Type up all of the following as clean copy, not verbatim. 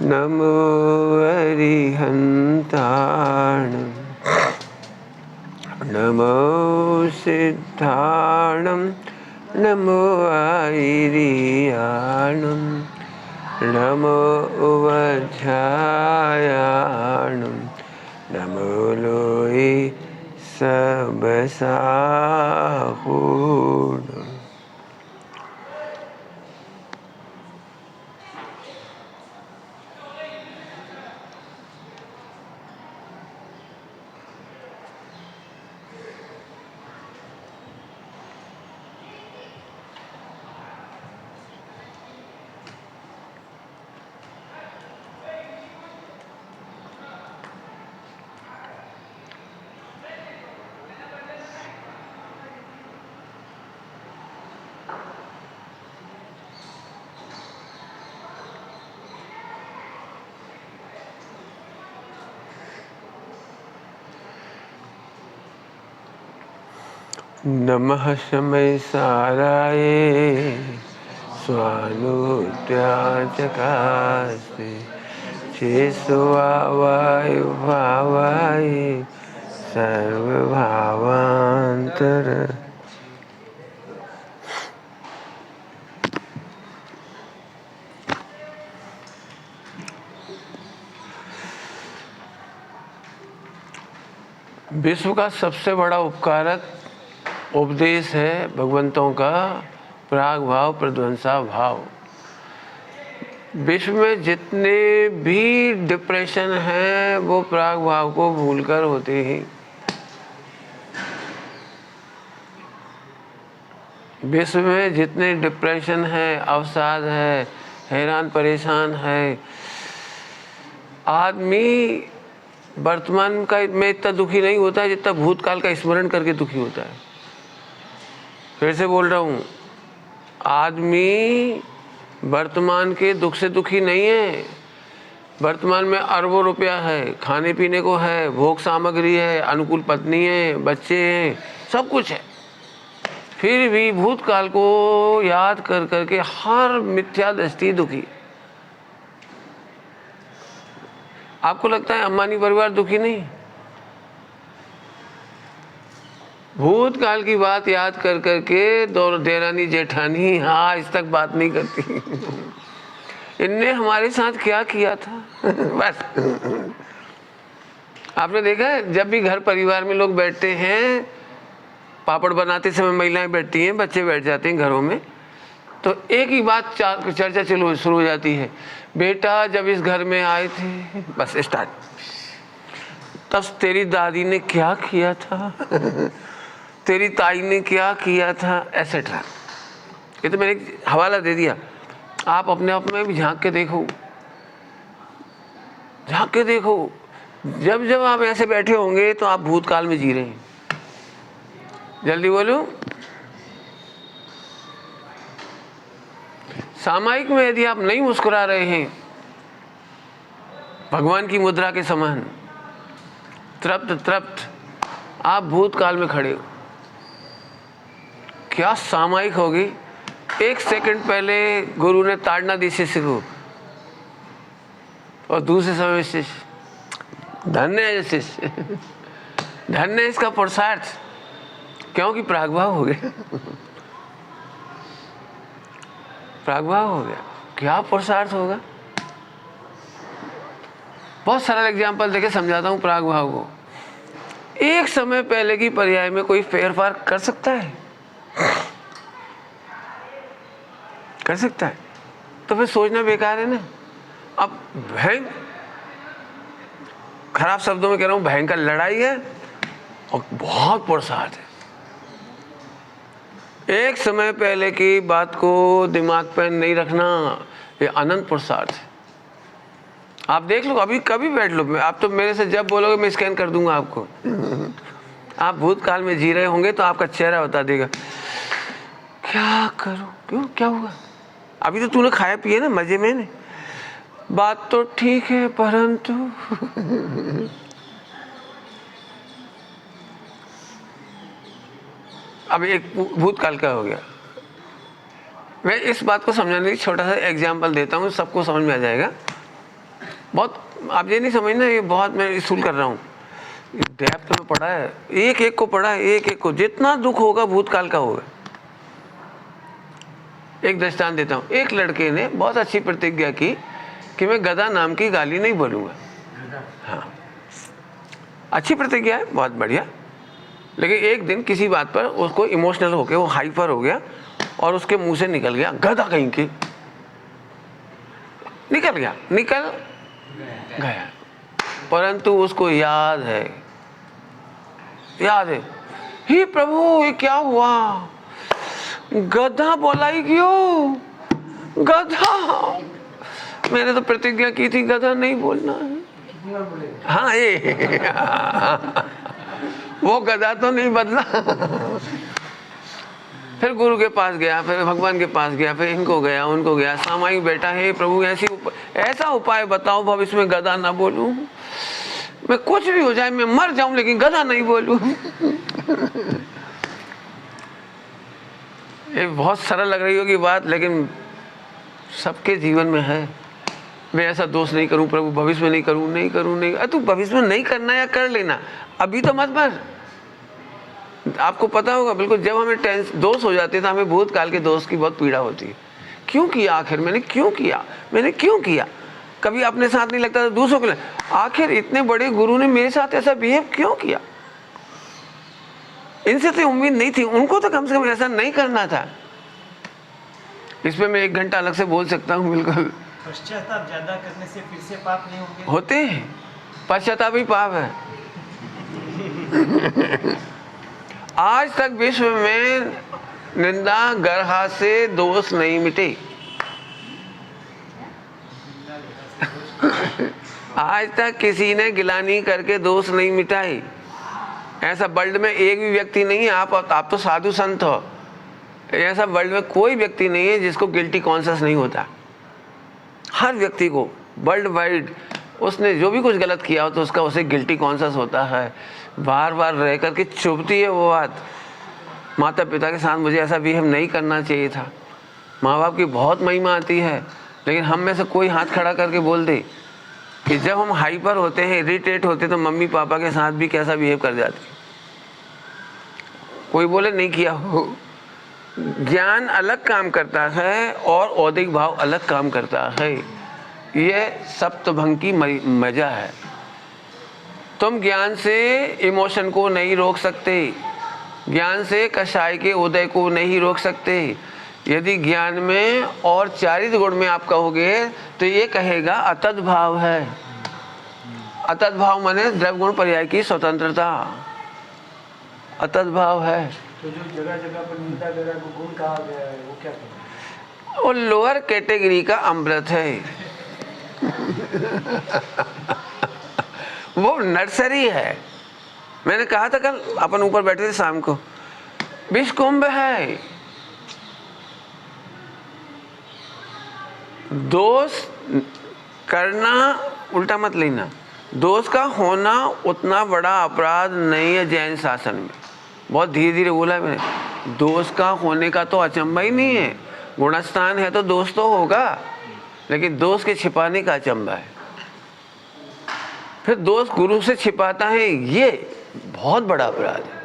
नमो अरिहन्ताणं नमो सिद्धाणं नमो आयिर्याणं नमो वज्रायाणं नमो लोये सबसाहूणं। नमः शमय साराय स्वानुत्याचकास्ते चेष्वावाय भावाय सर्वभावान्तर। विश्व का सबसे बड़ा उपकारक उपदेश है भगवंतों का प्राग भाव प्रध्वंसा भाव। विश्व में जितने भी डिप्रेशन हैं वो प्राग भाव को भूलकर होते हैं। विश्व में जितने डिप्रेशन है, अवसाद है, हैरान परेशान है, आदमी वर्तमान का में इतना दुखी नहीं होता है जितना भूतकाल का स्मरण करके दुखी होता है। फिर से बोल रहा हूँ, आदमी वर्तमान के दुख से दुखी नहीं है। वर्तमान में अरबों रुपया है, खाने पीने को है, भोग सामग्री है, अनुकूल पत्नी है, बच्चे हैं, सब कुछ है। फिर भी भूतकाल को याद कर करके हर मिथ्या दृष्टि दुखी। आपको लगता है अंबानी परिवार दुखी नहीं? भूतकाल की बात याद कर करके दोनों देरानी जेठानी आज तक बात नहीं करती। इनने हमारे साथ क्या किया था। बस आपने देखा है, जब भी घर परिवार में लोग बैठते हैं, पापड़ बनाते समय महिलाएं बैठती हैं, बच्चे बैठ जाते हैं घरों में, तो एक ही बात चर्चा शुरू हो जाती है, बेटा जब इस घर में आए थे, बस स्टार्ट। तब तेरी दादी ने क्या किया था, तेरी ताई ने क्या किया था, एसेट्रा। ये तो मैंने एक हवाला दे दिया। आप अपने आप में भी झांक के देखो, झांक के देखो। जब जब आप ऐसे बैठे होंगे तो आप भूतकाल में जी रहे हैं। जल्दी बोलो। सामायिक में यदि आप नहीं मुस्कुरा रहे हैं, भगवान की मुद्रा के समान तृप्त तृप्त, आप भूतकाल में खड़े हो। क्या सामायिक होगी। एक सेकंड पहले गुरु ने ताड़ना दी शिष्य को, और दूसरे समय में शिष्य धन्य है। शिष्य धन्य है इसका पुरुषार्थ, क्योंकि प्रागभाव हो गया। प्रागभाव हो गया, क्या पुरुषार्थ होगा। बहुत सरल एग्जाम्पल देके समझाता हूँ प्रागभाव को। एक समय पहले की पर्याय में कोई फेरफार कर सकता है? कर सकता है? तो फिर सोचना बेकार है ना। अब खराब शब्दों में कह रहा हूं, भयंकर लड़ाई है और बहुत पुरुषार्थ है। एक समय पहले की बात को दिमाग पर नहीं रखना, ये अनंत पुरुषार्थ है। आप देख लो, अभी कभी बैठ लो, आप तो मेरे से जब बोलोगे मैं स्कैन कर दूंगा आपको। आप भूतकाल में जी रहे होंगे तो आपका चेहरा बता देगा क्या करूं, क्यों, क्या हुआ। अभी तो तूने खाया पिया ना, मजे में ने। बात तो ठीक है, परंतु अब एक भूतकाल का हो गया। मैं इस बात को समझाने की छोटा सा एग्जाम्पल देता हूँ, सबको समझ में आ जाएगा। बहुत, आप ये नहीं समझना ये बहुत मैं स्कूल कर रहा हूँ, डेप्थ में पढ़ा है, एक एक को पढ़ा है, एक एक को। जितना दुख होगा भूतकाल का होगा। एक दृष्टांत देता हूँ। एक लड़के ने बहुत अच्छी प्रतिज्ञा की कि मैं गधा नाम की गाली नहीं बोलूँगा। हाँ, अच्छी प्रतिज्ञा है, बहुत बढ़िया। लेकिन एक दिन किसी बात पर उसको इमोशनल होके वो हाइपर हो गया और उसके मुंह से निकल गया गधा कहीं की। निकल गया परंतु उसको याद है, हे प्रभु ये क्या हुआ, गधा बोला ही क्यों, गधा, मैंने तो प्रतिज्ञा की थी गधा नहीं बोलना है। हाँ ये वो गधा तो नहीं बदला। फिर गुरु के पास गया, फिर भगवान के पास गया, फिर इनको गया उनको गया, सामायिक बैठा, हे प्रभु ऐसा उपाय बताओ भविष्य में गधा ना बोलूं, मैं कुछ भी हो जाए, मैं मर जाऊं लेकिन गधा नहीं बोलूं। ये बहुत सरल लग रही होगी बात, लेकिन सबके जीवन में है। मैं ऐसा दोष नहीं करूं प्रभु, भविष्य में नहीं करूं। तू भविष्य में नहीं करना या कर लेना, अभी तो मत मर। आपको पता होगा बिल्कुल, जब हमें दोष हो जाते हैं तो हमें भूतकाल के दोष की बहुत पीड़ा होती है। क्यों किया, आखिर मैंने क्यों किया। कभी अपने साथ नहीं लगता तो दूसरों के लिए, आखिर इतने बड़े गुरु ने मेरे साथ ऐसा बिहेव क्यों किया, इनसे तो उम्मीद नहीं थी, उनको तो कम से कम ऐसा नहीं करना था। इसमें मैं 1 घंटा अलग से बोल सकता हूँ। बिल्कुल, पश्चाताप ज्यादा करने से फिर से पाप नहीं होंगे? होते हैं, पश्चाताप ही पाप है। आज तक विश्व में निंदा गर्हा से दोष नहीं मिटे। आज तक किसी ने गिलानी करके दोष नहीं मिटाई। ऐसा वर्ल्ड में एक भी व्यक्ति नहीं है, आप तो साधु संत हो, ऐसा वर्ल्ड में कोई व्यक्ति नहीं है जिसको गिल्टी कॉन्शियस नहीं होता। हर व्यक्ति को वर्ल्ड वाइड उसने जो भी कुछ गलत किया हो तो उसका उसे गिल्टी कॉन्शियस होता है। बार बार रह करके चुभती है वो बात, माता पिता के साथ मुझे ऐसा बिहेव नहीं करना चाहिए था। माँ बाप की बहुत महिमा आती है, लेकिन हम में से कोई हाथ खड़ा करके बोल दे कि जब हम हाइपर होते हैं, इरिटेट होते तो मम्मी पापा के साथ भी कैसा बिहेव कर जाते। कोई बोले नहीं किया हो। ज्ञान अलग काम करता है और औदिक भाव अलग काम करता है। ये सप्तभंग की मजा है। तुम ज्ञान से इमोशन को नहीं रोक सकते, ज्ञान से कषाय के उदय को नहीं रोक सकते। यदि ज्ञान में और चारित गुण में आप कहोगे तो ये कहेगा अतद भाव है। अतद भाव माने द्रव्य गुण पर्याय की स्वतंत्रता, अतद भाव है। तो जो जगह जगह पर निंदा कर रहा है वो गुण कहा गया है, वो क्या है? वो लोअर कैटेगरी का अमृत है। वो नर्सरी है। मैंने कहा था कल, अपन ऊपर बैठे थे शाम को, विश्व कुंभ है। दोष करना उल्टा मत लेना, दोष का होना उतना बड़ा अपराध नहीं है जैन शासन में। बहुत धीरे धीरे बोला मैंने, दोष का होने का तो अचंभा ही नहीं है। गुणस्थान है तो दोष तो होगा, लेकिन दोष के छिपाने का अचंभा है। फिर दोष गुरु से छिपाता है, ये बहुत बड़ा अपराध है।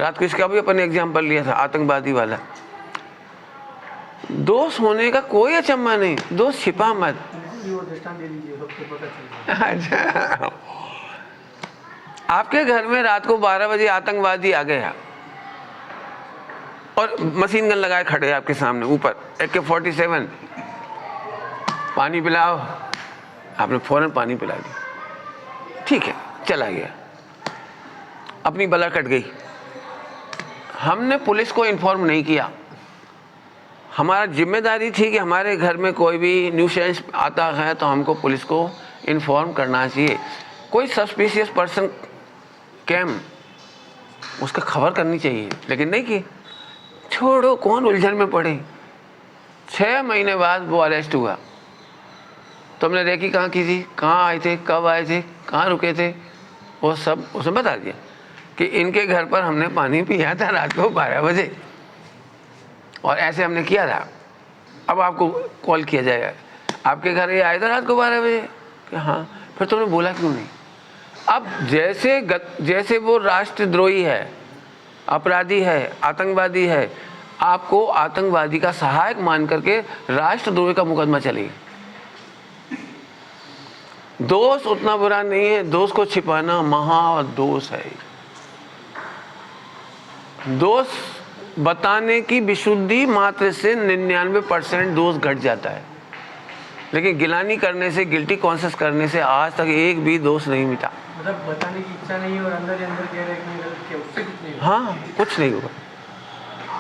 रात को इसका भी अपन ने एग्जाम्पल लिया था, आतंकवादी वाला। दोष होने का कोई अचंभा नहीं, दोष छिपा मत। अच्छा, आपके घर में रात को 12 बजे आतंकवादी आ गया और मशीन गन लगाए खड़े आपके सामने, ऊपर AK-47, पानी पिलाओ। आपने फौरन पानी पिला दी, ठीक है, चला गया, अपनी बला कट गई। हमने पुलिस को इन्फॉर्म नहीं किया। हमारा जिम्मेदारी थी कि हमारे घर में कोई भी न्यूसेंस आता है तो हमको पुलिस को इन्फॉर्म करना चाहिए। कोई सस्पिशियस पर्सन कैम, उसका खबर करनी चाहिए, लेकिन नहीं की। छोड़ो, कौन उलझन में पड़े। 6 महीने बाद वो अरेस्ट हुआ। तुमने रेकी कहाँ की थी, कहाँ आए थे, कब आए थे, कहाँ रुके थे, वो सब उसने बता दिया कि इनके घर पर हमने पानी पिया था रात को 12 बजे। और ऐसे हमने किया था। अब आपको कॉल किया जाएगा, आपके घर ये आया था रात को 12 बजे कि हाँ, फिर तुमने बोला क्यों नहीं? अब जैसे वो राष्ट्रद्रोही है, अपराधी है, आतंकवादी है, आपको आतंकवादी का सहायक मान करके राष्ट्रद्रोही का मुकदमा चलेगा। दोष उतना बुरा नहीं है, दोष को छिपाना महादोष है। दोष बताने की विशुद्धि मात्र से 99% दोष घट जाता है, लेकिन गिलानी करने से, गिल्टी कॉन्शियस करने से आज तक एक भी दोष नहीं मिटा। मतलब बताने की इच्छा नहीं है और अंदर ही अंदर कह रहे हैं कि नहीं गलत किया, उससे कुछ नहीं होगा। हाँ, कुछ नहीं होगा।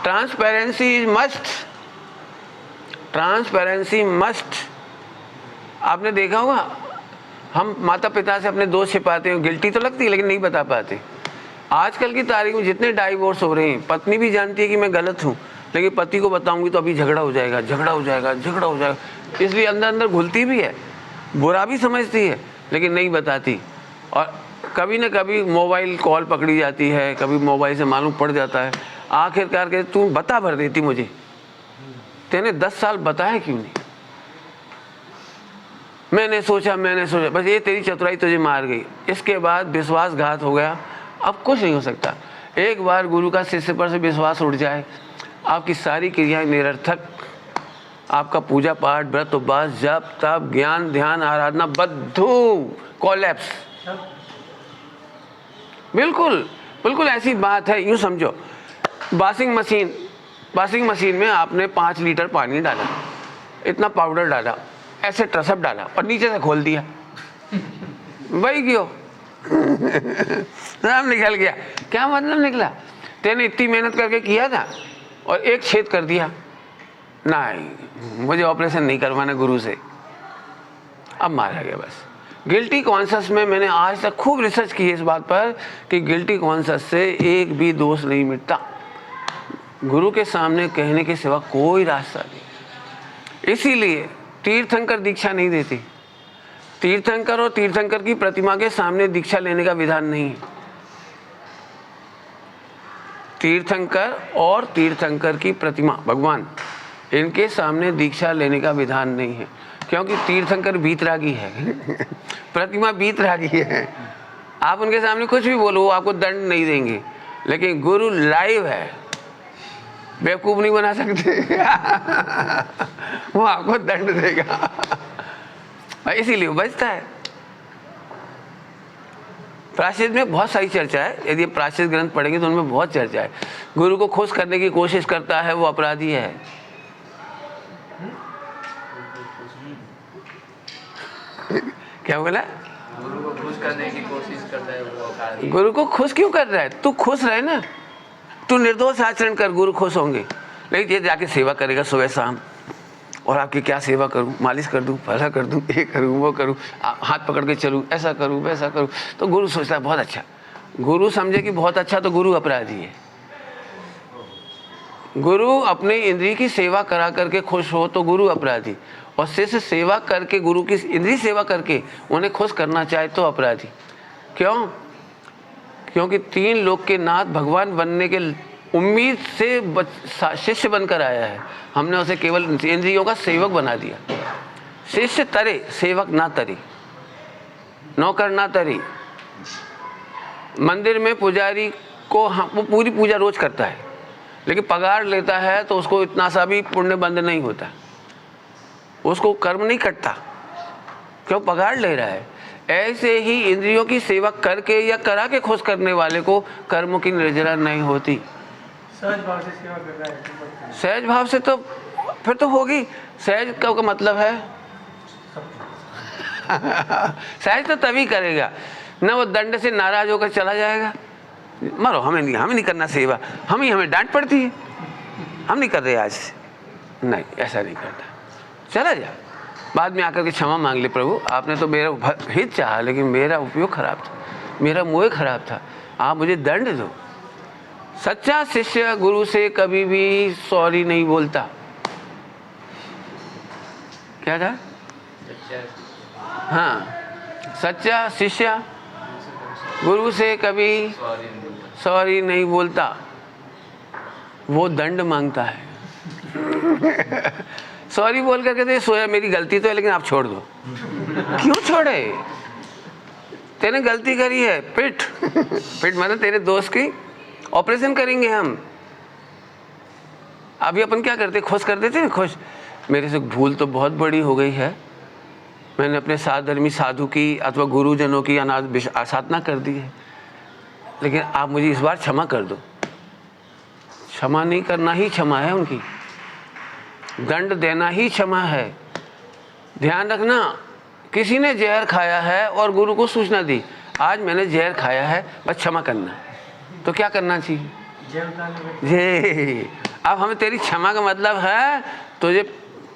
Transparency is must, transparency must. आपने देखा होगा, हम माता पिता से अपने दोस्त छिपाते हैं, गिल्टी तो लगती है लेकिन नहीं बता पाते। आजकल की तारीख में जितने डाइवोर्स हो रहे हैं, पत्नी भी जानती है कि मैं गलत हूँ, लेकिन पति को बताऊंगी तो अभी झगड़ा हो जाएगा, झगड़ा हो जाएगा, झगड़ा हो जाएगा, इसलिए अंदर अंदर घुलती भी है, बुरा भी समझती है लेकिन नहीं बताती। और कभी न कभी मोबाइल कॉल पकड़ी जाती है, कभी मोबाइल से मालूम पड़ जाता है, आखिरकार के तू बता भर देती मुझे, तेने 10 साल बताया क्यों नहीं? मैंने सोचा, बस ये तेरी चतुराई तुझे मार गई। इसके बाद विश्वासघात हो गया, अब कुछ नहीं हो सकता। एक बार गुरु का शिष्य पर से विश्वास उठ जाए, आपकी सारी क्रियाएं निरर्थक, आपका पूजा पाठ, व्रत उपवास, जप तप, ज्ञान ध्यान आराधना बद्धू कोलैप्स। बिल्कुल बिल्कुल ऐसी बात है। यूँ समझो, वॉशिंग मशीन में आपने 5 लीटर पानी डाला, इतना पाउडर डाला, ऐसे ट्रसअप डाला और नीचे से खोल दिया, वही क्यों सब निकल गया। क्या मतलब निकला? तेने इतनी मेहनत करके किया था और एक छेद कर दिया। नहीं, मुझे ऑपरेशन नहीं करवाना गुरु से, अब मारा गया बस। गिल्टी कॉन्शियस में मैंने आज तक खूब रिसर्च की है इस बात पर कि गिल्टी कॉन्शियस से एक भी दोष नहीं मिटता। गुरु के सामने कहने के सिवा कोई रास्ता नहीं। इसीलिए तीर्थंकर दीक्षा नहीं देती। तीर्थंकर और तीर्थंकर की प्रतिमा के सामने दीक्षा लेने का विधान नहीं है। तीर्थंकर और तीर्थंकर की प्रतिमा, भगवान, इनके सामने दीक्षा लेने का विधान नहीं है, क्योंकि तीर्थंकर बीतरागी है प्रतिमा बीतरागी है। आप उनके सामने कुछ भी बोलो, वो आपको दंड नहीं देंगे, लेकिन गुरु लाइव है, बेवकूफ नहीं बना सकते वो आपको दंड देगा इसीलिए बचता है। प्रायश्चित में बहुत सारी चर्चा है, यदि प्रायश्चित ग्रंथ पढ़ेंगे तो उनमें बहुत चर्चा है। गुरु को खुश करने की कोशिश करता है वो अपराधी है। क्या बोला? गुरु को खुश करने की कोशिश करता है वो अपराधी। गुरु को खुश क्यों कर रहा है? तू खुश रहे ना, तू निर्दोष आचरण कर, गुरु खुश होंगे। लेकिन ये जाके सेवा करेगा सुबह शाम, और आपकी क्या सेवा करूं, मालिश कर दूं, भला कर दूं, ये करूं, वो करूं, हाथ पकड़ के चलूं, ऐसा करूं, वैसा करूं, तो गुरु सोचता है बहुत अच्छा। गुरु समझे कि बहुत अच्छा, तो गुरु अपराधी है। गुरु अपने इंद्रिय की सेवा करा करके खुश हो तो गुरु अपराधी, और शिष्य सेवा करके, गुरु की इंद्रिय सेवा करके उन्हें खुश करना चाहे तो अपराधी। क्यों? क्योंकि 3 लोक के नाथ भगवान बनने के उम्मीद से शिष्य बनकर आया है, हमने उसे केवल इंद्रियों का सेवक बना दिया। शिष्य तरे, सेवक ना तरे, नौकर ना तरे। मंदिर में पुजारी को वो पूरी पूजा रोज करता है, लेकिन पगार लेता है तो उसको इतना सा भी पुण्य बंद नहीं होता, उसको कर्म नहीं कटता, क्यों? पगार ले रहा है। ऐसे ही इंद्रियों की सेवा करके या करा के खुश करने वाले को कर्मों की निर्जरा नहीं होती। सहज भाव से सेवा कर रहा है। सहज भाव से तो फिर तो होगी। सहज का मतलब है सहज तो तभी करेगा ना, वो दंड से नाराज होकर चला जाएगा, मरो, हमें नहीं करना सेवा, हमें डांट पड़ती है, हम नहीं कर रहे आज। नहीं, ऐसा नहीं करता, चला जा। बाद में आकर के क्षमा मांग ले, प्रभु आपने तो मेरा हित चाहा, लेकिन मेरा उपयोग खराब था, मेरा मोह खराब था, आप मुझे दंड दो। सच्चा शिष्य गुरु से कभी भी सॉरी नहीं बोलता। क्या था? हाँ, सच्चा शिष्य गुरु से कभी सॉरी नहीं बोलता, वो दंड मांगता है। सॉरी बोल कर कहते सोया मेरी गलती तो है लेकिन आप छोड़ दो। क्यों छोड़े? तेने गलती करी है, पिट पिट मतलब तेरे दोस्त की ऑपरेशन करेंगे हम। अभी अपन क्या करते, खुश कर देते हैं, खुश मेरे से भूल तो बहुत बड़ी हो गई है, मैंने अपने साधर्मी साधु की अथवा गुरुजनों की असाधना कर दी है, लेकिन आप मुझे इस बार क्षमा कर दो। क्षमा नहीं करना ही क्षमा है, उनकी दंड देना ही क्षमा है। ध्यान रखना, किसी ने जहर खाया है और गुरु को सूचना दी, आज मैंने जहर खाया है, बस क्षमा करना है, तो क्या करना चाहिए? ये अब हमें तेरी क्षमा का मतलब है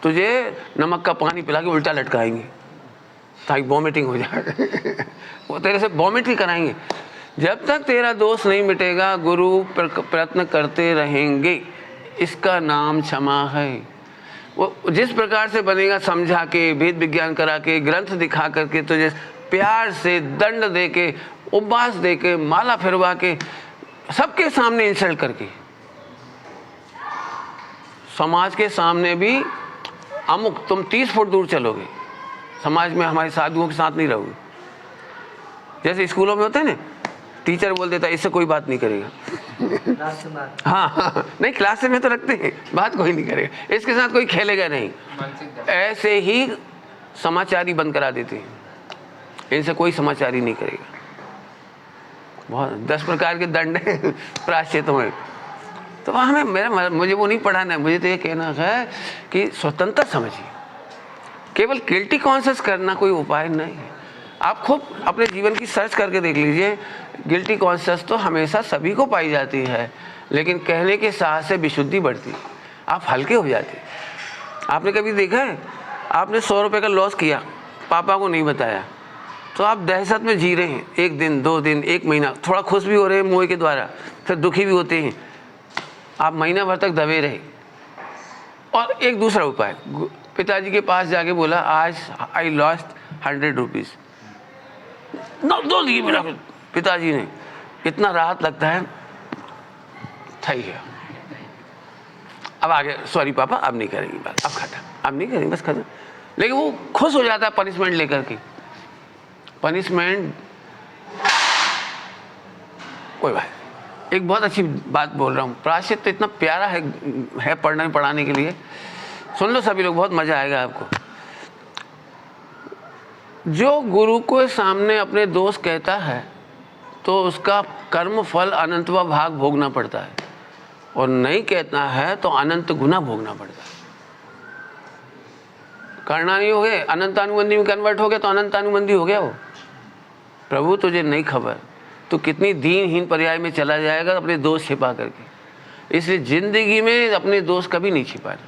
तुझे नमक का पानी पिला के उल्टा लटकाएंगे ताकि वॉमिटिंग हो जाए। वो तेरे से वॉमिट ही कराएंगे। जब तक तेरा दोष नहीं मिटेगा, गुरु प्रयत्न करते रहेंगे, इसका नाम क्षमा है। वो जिस प्रकार से बनेगा, समझा के, भेद विज्ञान करा के, ग्रंथ दिखा करके, तुझे प्यार से दंड दे के, उपवास दे के, माला फिरवा के, सबके सामने इंसल्ट करके, समाज के सामने भी अमुक तुम 30 फुट दूर चलोगे, समाज में हमारे साधुओं के साथ नहीं रहोगे। जैसे स्कूलों में होते हैं ना, टीचर बोल देता है इससे कोई बात नहीं करेगा। हाँ, नहीं क्लास में तो रखते हैं, बात कोई नहीं करेगा, इसके साथ कोई खेलेगा नहीं, ऐसे ही समाचारी बंद करा देते हैं, इनसे कोई समाचारी नहीं करेगा। बहुत 10 प्रकार के दंड हैं प्रायश्चितों में। तो हमें मुझे वो नहीं पढ़ाना है, मुझे तो ये कहना है कि स्वतंत्र समझिए, केवल गिल्टी कॉन्शियस करना कोई उपाय नहीं है। आप खुद अपने जीवन की सर्च करके देख लीजिए, गिल्टी कॉन्शियस तो हमेशा सभी को पाई जाती है, लेकिन कहने के साहस से विशुद्धि बढ़ती है, आप हल्के हो जाते हैं। आपने कभी देखा है, आपने 100 रुपये का लॉस किया, पापा को नहीं बताया, तो आप दहशत में जी रहे हैं, 1 दिन 2 दिन 1 महीना, थोड़ा खुश भी हो रहे हैं मोह के द्वारा, फिर दुखी भी होते हैं, आप महीना भर तक दबे रहे। और एक दूसरा उपाय, पिताजी के पास जाके बोला आज आई लॉस्ट 100 रुपीज़, दो दिए मेरा पिताजी ने, इतना राहत लगता है, सही है, अब आगे सॉरी पापा अब नहीं करेंगे बात, अब खत्म, अब नहीं करेंगे, बस खत्म। लेकिन वो खुश हो जाता है पनिशमेंट लेकर के, पनिशमेंट कोई बात। एक बहुत अच्छी बात बोल रहा हूँ, प्रायश्चित तो इतना प्यारा है पढ़ाने के लिए, सुन लो सभी लोग, बहुत मजा आएगा आपको। जो गुरु को सामने अपने दोष कहता है तो उसका कर्म फल अनंतवा भाग भोगना पड़ता है, और नहीं कहता है तो अनंत गुना भोगना पड़ता है। करना नहीं हो गए, अनंतानुबंधी में कन्वर्ट हो गया तो अनंतानुबंधी हो गया वो। प्रभु तुझे नहीं खबर, तो कितनी दीनहीन पर्याय में चला जाएगा अपने दोष छिपा करके। इसलिए जिंदगी में अपने दोष कभी नहीं छिपाना,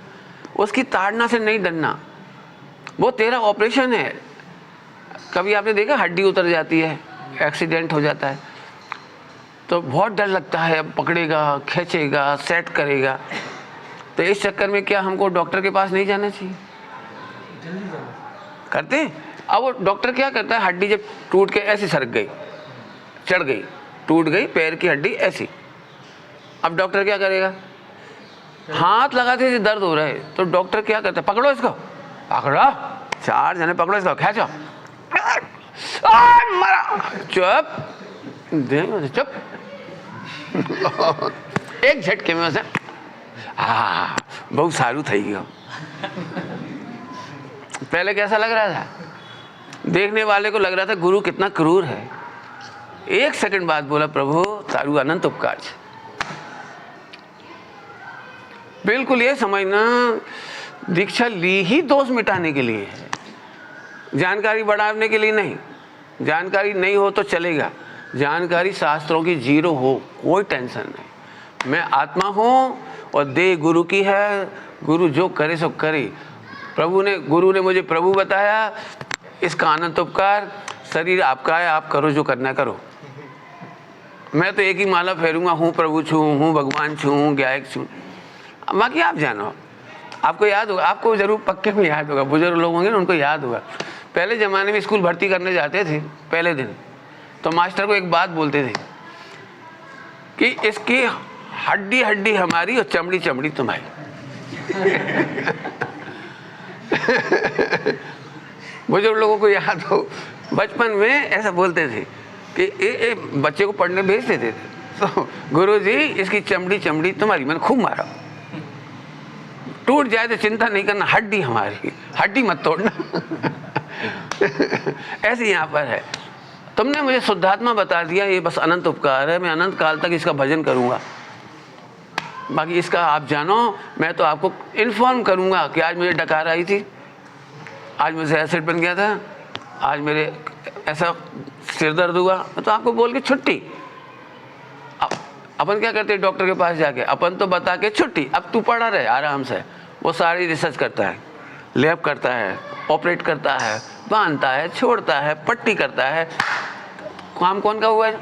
उसकी ताड़ना से नहीं डरना, वो तेरा ऑपरेशन है। कभी आपने देखा हड्डी उतर जाती है, एक्सीडेंट हो जाता है, तो बहुत डर लगता है, पकड़ेगा, खींचेगा, सेट करेगा, तो इस चक्कर में क्या हमको डॉक्टर के पास नहीं जाना चाहिए? करते हैं। अब वो डॉक्टर क्या करता है, हड्डी जब टूट के ऐसी सरक गई, चढ़ गई, टूट गई पैर की हड्डी ऐसी, अब डॉक्टर क्या करेगा? हाथ लगाते ही दर्द हो रहा है तो डॉक्टर क्या करता है, पकड़ो इसको, पकड़ो, 4 जने पकड़ो इसको, खींचो, मरा, चुप, चुप, एक झटके में से बहुत सारू थी गयो। पहले कैसा लग रहा था? देखने वाले को लग रहा था गुरु कितना क्रूर है। 1 सेकंड बाद बोला प्रभु तारू अनंत उपकार है। बिल्कुल ये समझना, दीक्षा ली ही दोष मिटाने के लिए है, जानकारी बढ़ाने के लिए नहीं। जानकारी नहीं हो तो चलेगा, जानकारी शास्त्रों की 0 हो, कोई टेंशन नहीं। मैं आत्मा हूँ और देह गुरु की है, गुरु जो करे सो करे। गुरु ने मुझे प्रभु बताया, इसका अनंत उपकार, शरीर आपका है, आप करो जो करना करो। मैं तो एक ही माला फेरूंगा, हूँ प्रभु छू, हूँ भगवान छू, हूँ गायक छू, बाकी आप जानो। आपको याद होगा, आपको जरूर पक्के में याद होगा, बुजुर्ग लोग होंगे ना उनको याद होगा। पहले ज़माने में स्कूल भर्ती करने जाते थे, पहले दिन तो मास्टर को एक बात बोलते थे कि इसकी हड्डी हड्डी हमारी और चमड़ी चमड़ी तुम्हारी। बुजुर्ग लोगों को याद हो, बचपन में ऐसा बोलते थे कि ए बच्चे को पढ़ने भेज देते थे, तो गुरुजी इसकी चमड़ी चमड़ी तुम्हारी, मैंने खूब मारा, टूट जाए तो चिंता नहीं करना, हड्डी हमारी, हड्डी मत तोड़ना। ऐसे यहाँ पर है, तुमने मुझे शुद्धात्मा बता दिया, ये बस अनंत उपकार है, मैं अनंत काल तक इसका भजन करूँगा। बाकी इसका आप जानो, मैं तो आपको इन्फॉर्म करूँगा कि आज मुझे डकार आई थी, आज मुझे एसिड बन गया था, आज मेरे ऐसा सिर दर्द हुआ, मैं तो आपको बोल के छुट्टी। अपन क्या करते हैं डॉक्टर के पास जाके, अपन तो बता के छुट्टी, अब तू पड़ा रहे आराम से। वो सारी रिसर्च करता है, लैब करता है, ऑपरेट करता है, बांधता है, छोड़ता है, पट्टी करता है। काम कौन का हुआ है?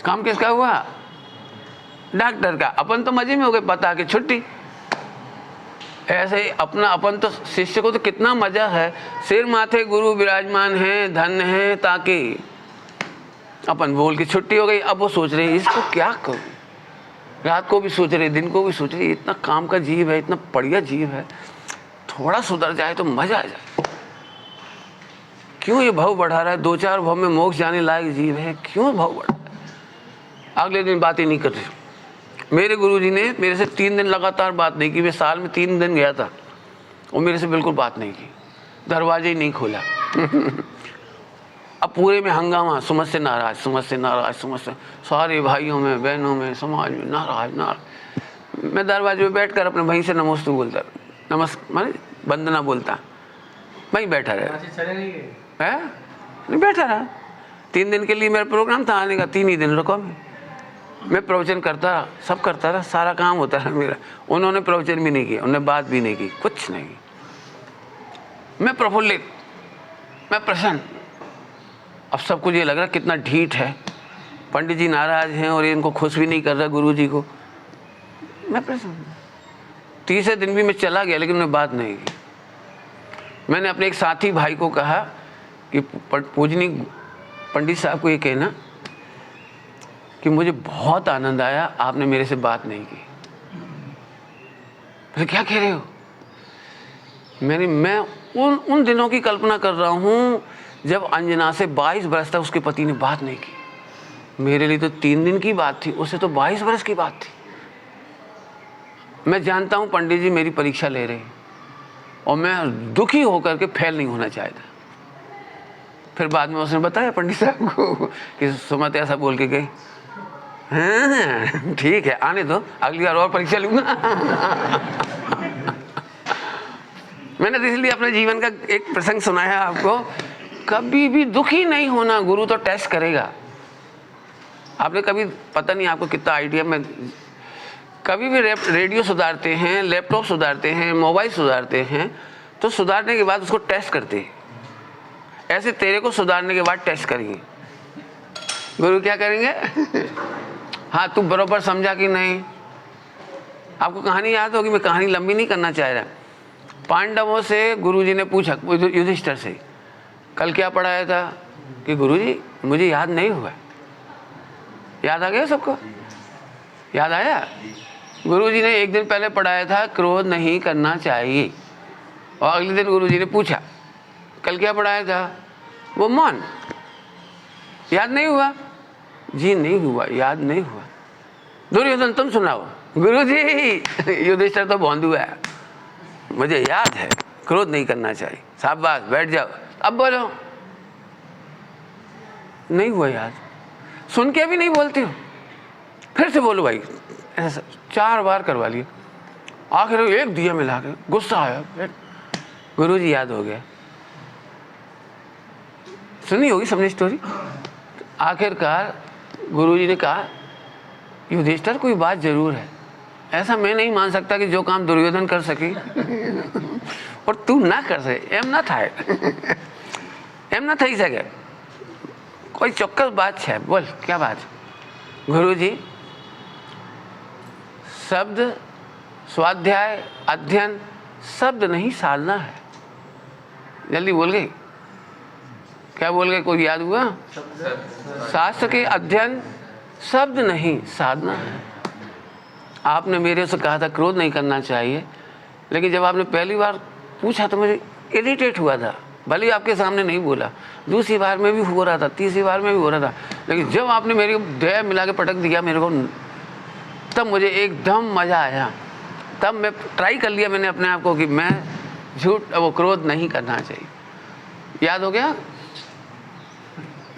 काम किसका हुआ? डॉक्टर का। अपन तो मजे में हो गए, बता के छुट्टी। ऐसे ही अपना अपन तो शिष्य को तो कितना मजा है, सिर माथे गुरु विराजमान है, धन है, ताकि अपन बोल के छुट्टी हो गई। अब वो सोच रहे इसको क्या करूं, रात को भी सोच रहे, दिन को भी सोच रहे, इतना काम का जीव है, इतना बढ़िया जीव है, थोड़ा सुधर जाए तो मजा आ जाए। क्यों ये भाव बढ़ा रहा है? 2-4 भाव में मोक्ष जाने लायक जीव है, क्यों भाव बढ़ा रहा है? अगले दिन बात ही नहीं कर रहे। मेरे गुरुजी ने मेरे से 3 दिन लगातार बात नहीं की। मैं साल में 3 दिन गया था, और मेरे से बिल्कुल बात नहीं की, दरवाजे ही नहीं खोला। अब पूरे में हंगामा, समझ से नाराज, समझ से नाराज, समझ से, सारे भाइयों में, बहनों में, समाज में नाराज नाराज। मैं दरवाजे में बैठकर अपने भाई से नमस्ते बोलता, माने वंदना बोलता, वहीं बैठा रहा। चले नहीं गए? है नहीं, बैठा रहा। 3 दिन के लिए मेरा प्रोग्राम था आने का, 3 ही दिन रुका मैं प्रवचन करता रहा, सब करता रहा, सारा काम होता रहा मेरा। उन्होंने प्रवचन भी नहीं किया, उन्होंने बात भी नहीं की, कुछ नहीं। मैं प्रफुल्लित, मैं प्रसन्न। अब सब कुछ ये लग रहा कितना ढीठ है, पंडित जी नाराज हैं और ये इनको खुश भी नहीं कर रहा गुरु जी को। मैं प्रसन्न। 3 दिन भी मैं चला गया, लेकिन उन्होंने बात नहीं की। मैंने अपने एक साथी भाई को कहा कि पूजनी पंडित साहब को ये कहना कि मुझे बहुत आनंद आया, आपने मेरे से बात नहीं की। तो क्या कह रहे हो? मैं उन दिनों की कल्पना कर रहा हूँ जब अंजना से 22 बरस तक उसके पति ने बात नहीं की। मेरे लिए तो 3 दिन की बात थी, उससे तो 22 बरस की बात थी। मैं जानता हूँ पंडित जी मेरी परीक्षा ले रहे हैं, और मैं दुखी होकर के फेल नहीं होना चाहता। फिर बाद में उसने बताया पंडित साहब को कि सुमत ऐसा बोल के गई। हाँ ठीक है, आने दो, अगली बार और परीक्षा लूंगा। मैंने तो इसलिए अपने जीवन का एक प्रसंग सुनाया आपको, कभी भी दुखी नहीं होना। गुरु तो टेस्ट करेगा। आपने कभी, पता नहीं आपको कितना आइडिया, में कभी भी रेडियो सुधारते हैं, लैपटॉप सुधारते हैं, मोबाइल सुधारते हैं, तो सुधारने के बाद उसको टेस्ट करते हैं। ऐसे तेरे को सुधारने के बाद टेस्ट करेंगे। गुरु क्या करेंगे? हाँ तू बरोबर समझा कि नहीं। आपको कहानी याद होगी, मैं कहानी लंबी नहीं करना चाह रहा। पांडवों से गुरुजी ने पूछा, युधिष्ठिर से, कल क्या पढ़ाया था? कि गुरुजी मुझे याद नहीं हुआ। याद आ गया सबको? याद आया? गुरुजी ने एक दिन पहले पढ़ाया था क्रोध नहीं करना चाहिए, और अगले दिन गुरुजी ने पूछा कल क्या पढ़ाया था? वो मौन। याद नहीं हुआ? जी नहीं हुआ, याद नहीं हुआ। दुर्योधन तुम सुनाओ। गुरुजी युधिष्ठिर तो भोंदू है, मुझे याद है क्रोध नहीं करना चाहिए। शाबाश, बैठ जाओ, अब बोलो। नहीं हुआ याद। सुन के भी नहीं बोलते हो, फिर से बोलो भाई। ऐसा 4 बार करवा लिया, आखिर एक दिया मिला के गुस्सा आया, गुरुजी याद हो गया। सुनी होगी सबने स्टोरी। आखिरकार गुरुजी ने कहा, युधिष्ठिर कोई बात जरूर है, ऐसा मैं नहीं मान सकता कि जो काम दुर्योधन कर सके और तू ना कर सके। एम ना था एम ना थी सके, कोई ચોક્કસ बात है, बोल क्या बात? गुरुजी शब्द, स्वाध्याय, अध्ययन, शब्द नहीं साधना है। जल्दी बोल गई। क्या बोल गए? कोई याद हुआ? शास्त्र के अध्ययन शब्द नहीं साधना है। आपने मेरे से कहा था क्रोध नहीं करना चाहिए, लेकिन जब आपने पहली बार पूछा तो मुझे इरिटेट हुआ था। भले ही आपके सामने नहीं बोला, दूसरी बार में भी हो रहा था, तीसरी बार में भी हो रहा था, लेकिन जब आपने मेरे को दया मिला के पटक दिया मेरे को, तब मुझे एकदम मज़ा आया। तब मैं ट्राई कर लिया मैंने अपने आप को कि मैं झूठ वो क्रोध नहीं करना चाहिए। याद हो गया?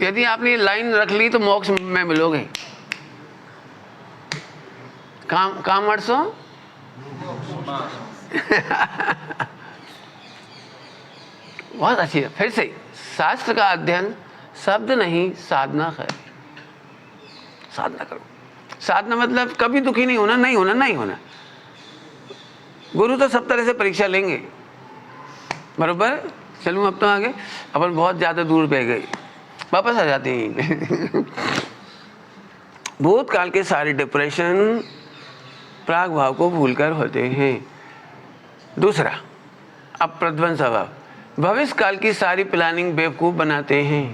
यदि आपने ये लाइन रख ली तो मोक्ष में मिलोगे। काम वर्षो बहुत अच्छी है। फिर से शास्त्र का अध्ययन शब्द नहीं साधना है। साधना करो। साधना मतलब कभी दुखी नहीं होना, नहीं होना, नहीं होना। गुरु तो सब तरह से परीक्षा लेंगे, बरोबर। चलूँ अब तो आगे, अपन बहुत ज़्यादा दूर बह गए, वापस आ जाते हैं। भूतकाल के सारे डिप्रेशन प्राग भाव को भूलकर होते हैं। दूसरा, अब प्रध्वंस स्वभाव। भविष्य काल की सारी प्लानिंग बेवकूफ बनाते हैं।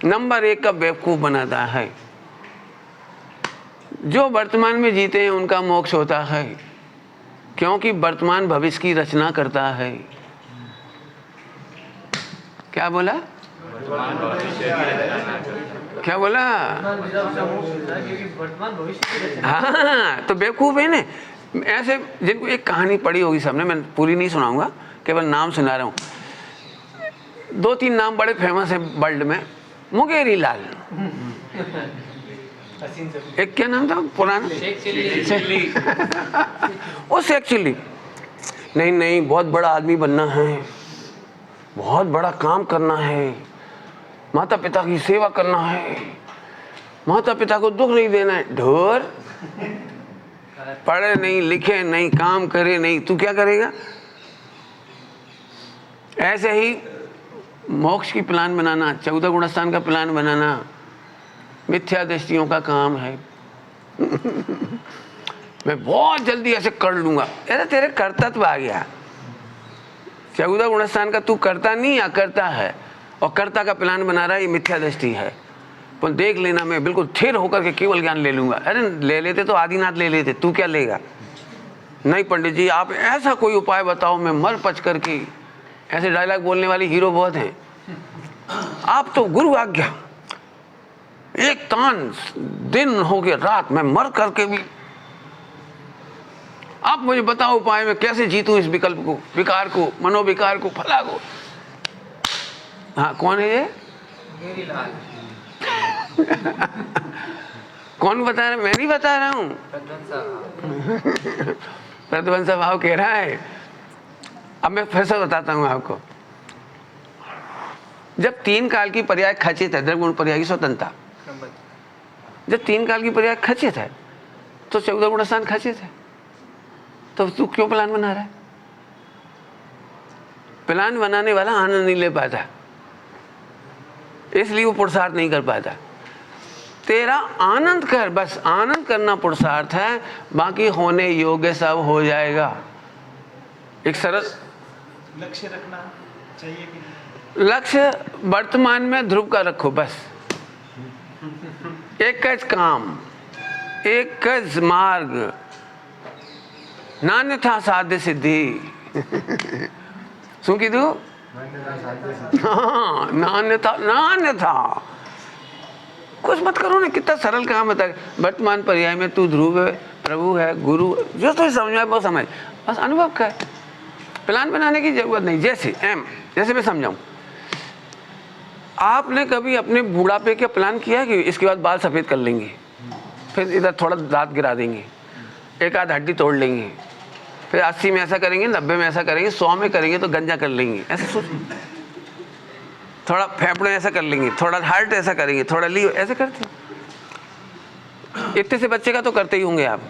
नंबर 1 का बेवकूफ बनाता है। जो वर्तमान में जीते हैं उनका मोक्ष होता है, क्योंकि वर्तमान भविष्य की रचना करता है। क्या बोला? क्या बोला? हाँ, तो बेवकूफ है ना। ऐसे जिनको एक कहानी पढ़ी होगी सबने, मैं पूरी नहीं सुनाऊंगा, केवल नाम सुना रहा हूँ। 2-3 नाम बड़े फेमस हैं वर्ल्ड में। मुंगेरी लाल, एक क्या नाम था पुराना? वो शेख चिल्ली। नहीं, बहुत बड़ा आदमी बनना है, बहुत बड़ा काम करना है, माता पिता की सेवा करना है, माता पिता को दुख नहीं देना है। ढोर, पढ़े नहीं, लिखे नहीं, काम करे नहीं, तू क्या करेगा? ऐसे ही मोक्ष की प्लान बनाना, 14 गुणस्थान का प्लान बनाना मिथ्या दृष्टियों का काम है। मैं बहुत जल्दी ऐसे कर लूंगा, ऐसा तेरे कर्तव्य आ गया। 14 गुणस्थान का तू करता नहीं अकर्ता है, और कर्ता का प्लान बना रहा है, ये मिथ्या दृष्टि है। पर देख लेना, मैं बिल्कुल थिर होकर के केवल ज्ञान ले लूंगा। अरे ले लेते तो आदिनाथ ले लेते, तू क्या लेगा? नहीं पंडित जी, आप ऐसा कोई उपाय बताओ मैं मर पच करके। ऐसे डायलॉग बोलने वाले हीरो बहुत हैं। आप तो गुरु आज्ञा, एक तान दिन हो गया रात, मैं मर करके भी आप मुझे बताओ उपाय, मैं कैसे जीतूं इस विकल्प को, विकार को, मनोविकार को, फला को। हाँ, कौन है ये? कौन बता रहा है? मैं नहीं बता रहा हूं। प्रध्वंस भाव कह रहा है। अब मैं फिर से बताता हूं आपको। जब 3 काल की पर्याय खचित है, द्रव्य गुण पर्याय की स्वतंत्रता, जब 3 काल की पर्याय खचित है तो 14 गुणस्थान खचित है, तो तू क्यों प्लान बना रहा है? प्लान बनाने वाला आनंद नहीं ले पाता, इसलिए वो पुरुषार्थ नहीं कर पाता। तेरा आनंद कर, बस आनंद करना पुरुषार्थ है, बाकी होने योग्य सब हो जाएगा। एक सरल लक्ष्य रखना चाहिए कि लक्ष्य वर्तमान में ध्रुव का रखो, बस एक काम, एक मार्ग, नान्यथा साध्य सिद्धि। શું કીધું? हाँ, नान्यथा कुछ मत करो ना। कितना सरल काम है। वर्तमान पर्याय में तू ध्रुव है, प्रभु है, गुरु, जो तो समझ में वो समझ, बस अनुभव कर। प्लान बनाने की जरूरत नहीं। जैसे मैं समझाऊं, आपने कभी अपने बुढ़ापे का प्लान किया कि इसके बाद बाल सफ़ेद कर लेंगे, फिर इधर थोड़ा दांत गिरा देंगे, एक आध हड्डी तोड़ लेंगे, फिर 80 में ऐसा करेंगे, 90 में ऐसा करेंगे, 100 में करेंगे तो गंजा कर लेंगे, ऐसे सोच। थोड़ा फेफड़े ऐसा कर लेंगे, थोड़ा हार्ट ऐसा करेंगे, थोड़ा लीवर ऐसे करते हैं। इतने से बच्चे का तो करते ही होंगे आप।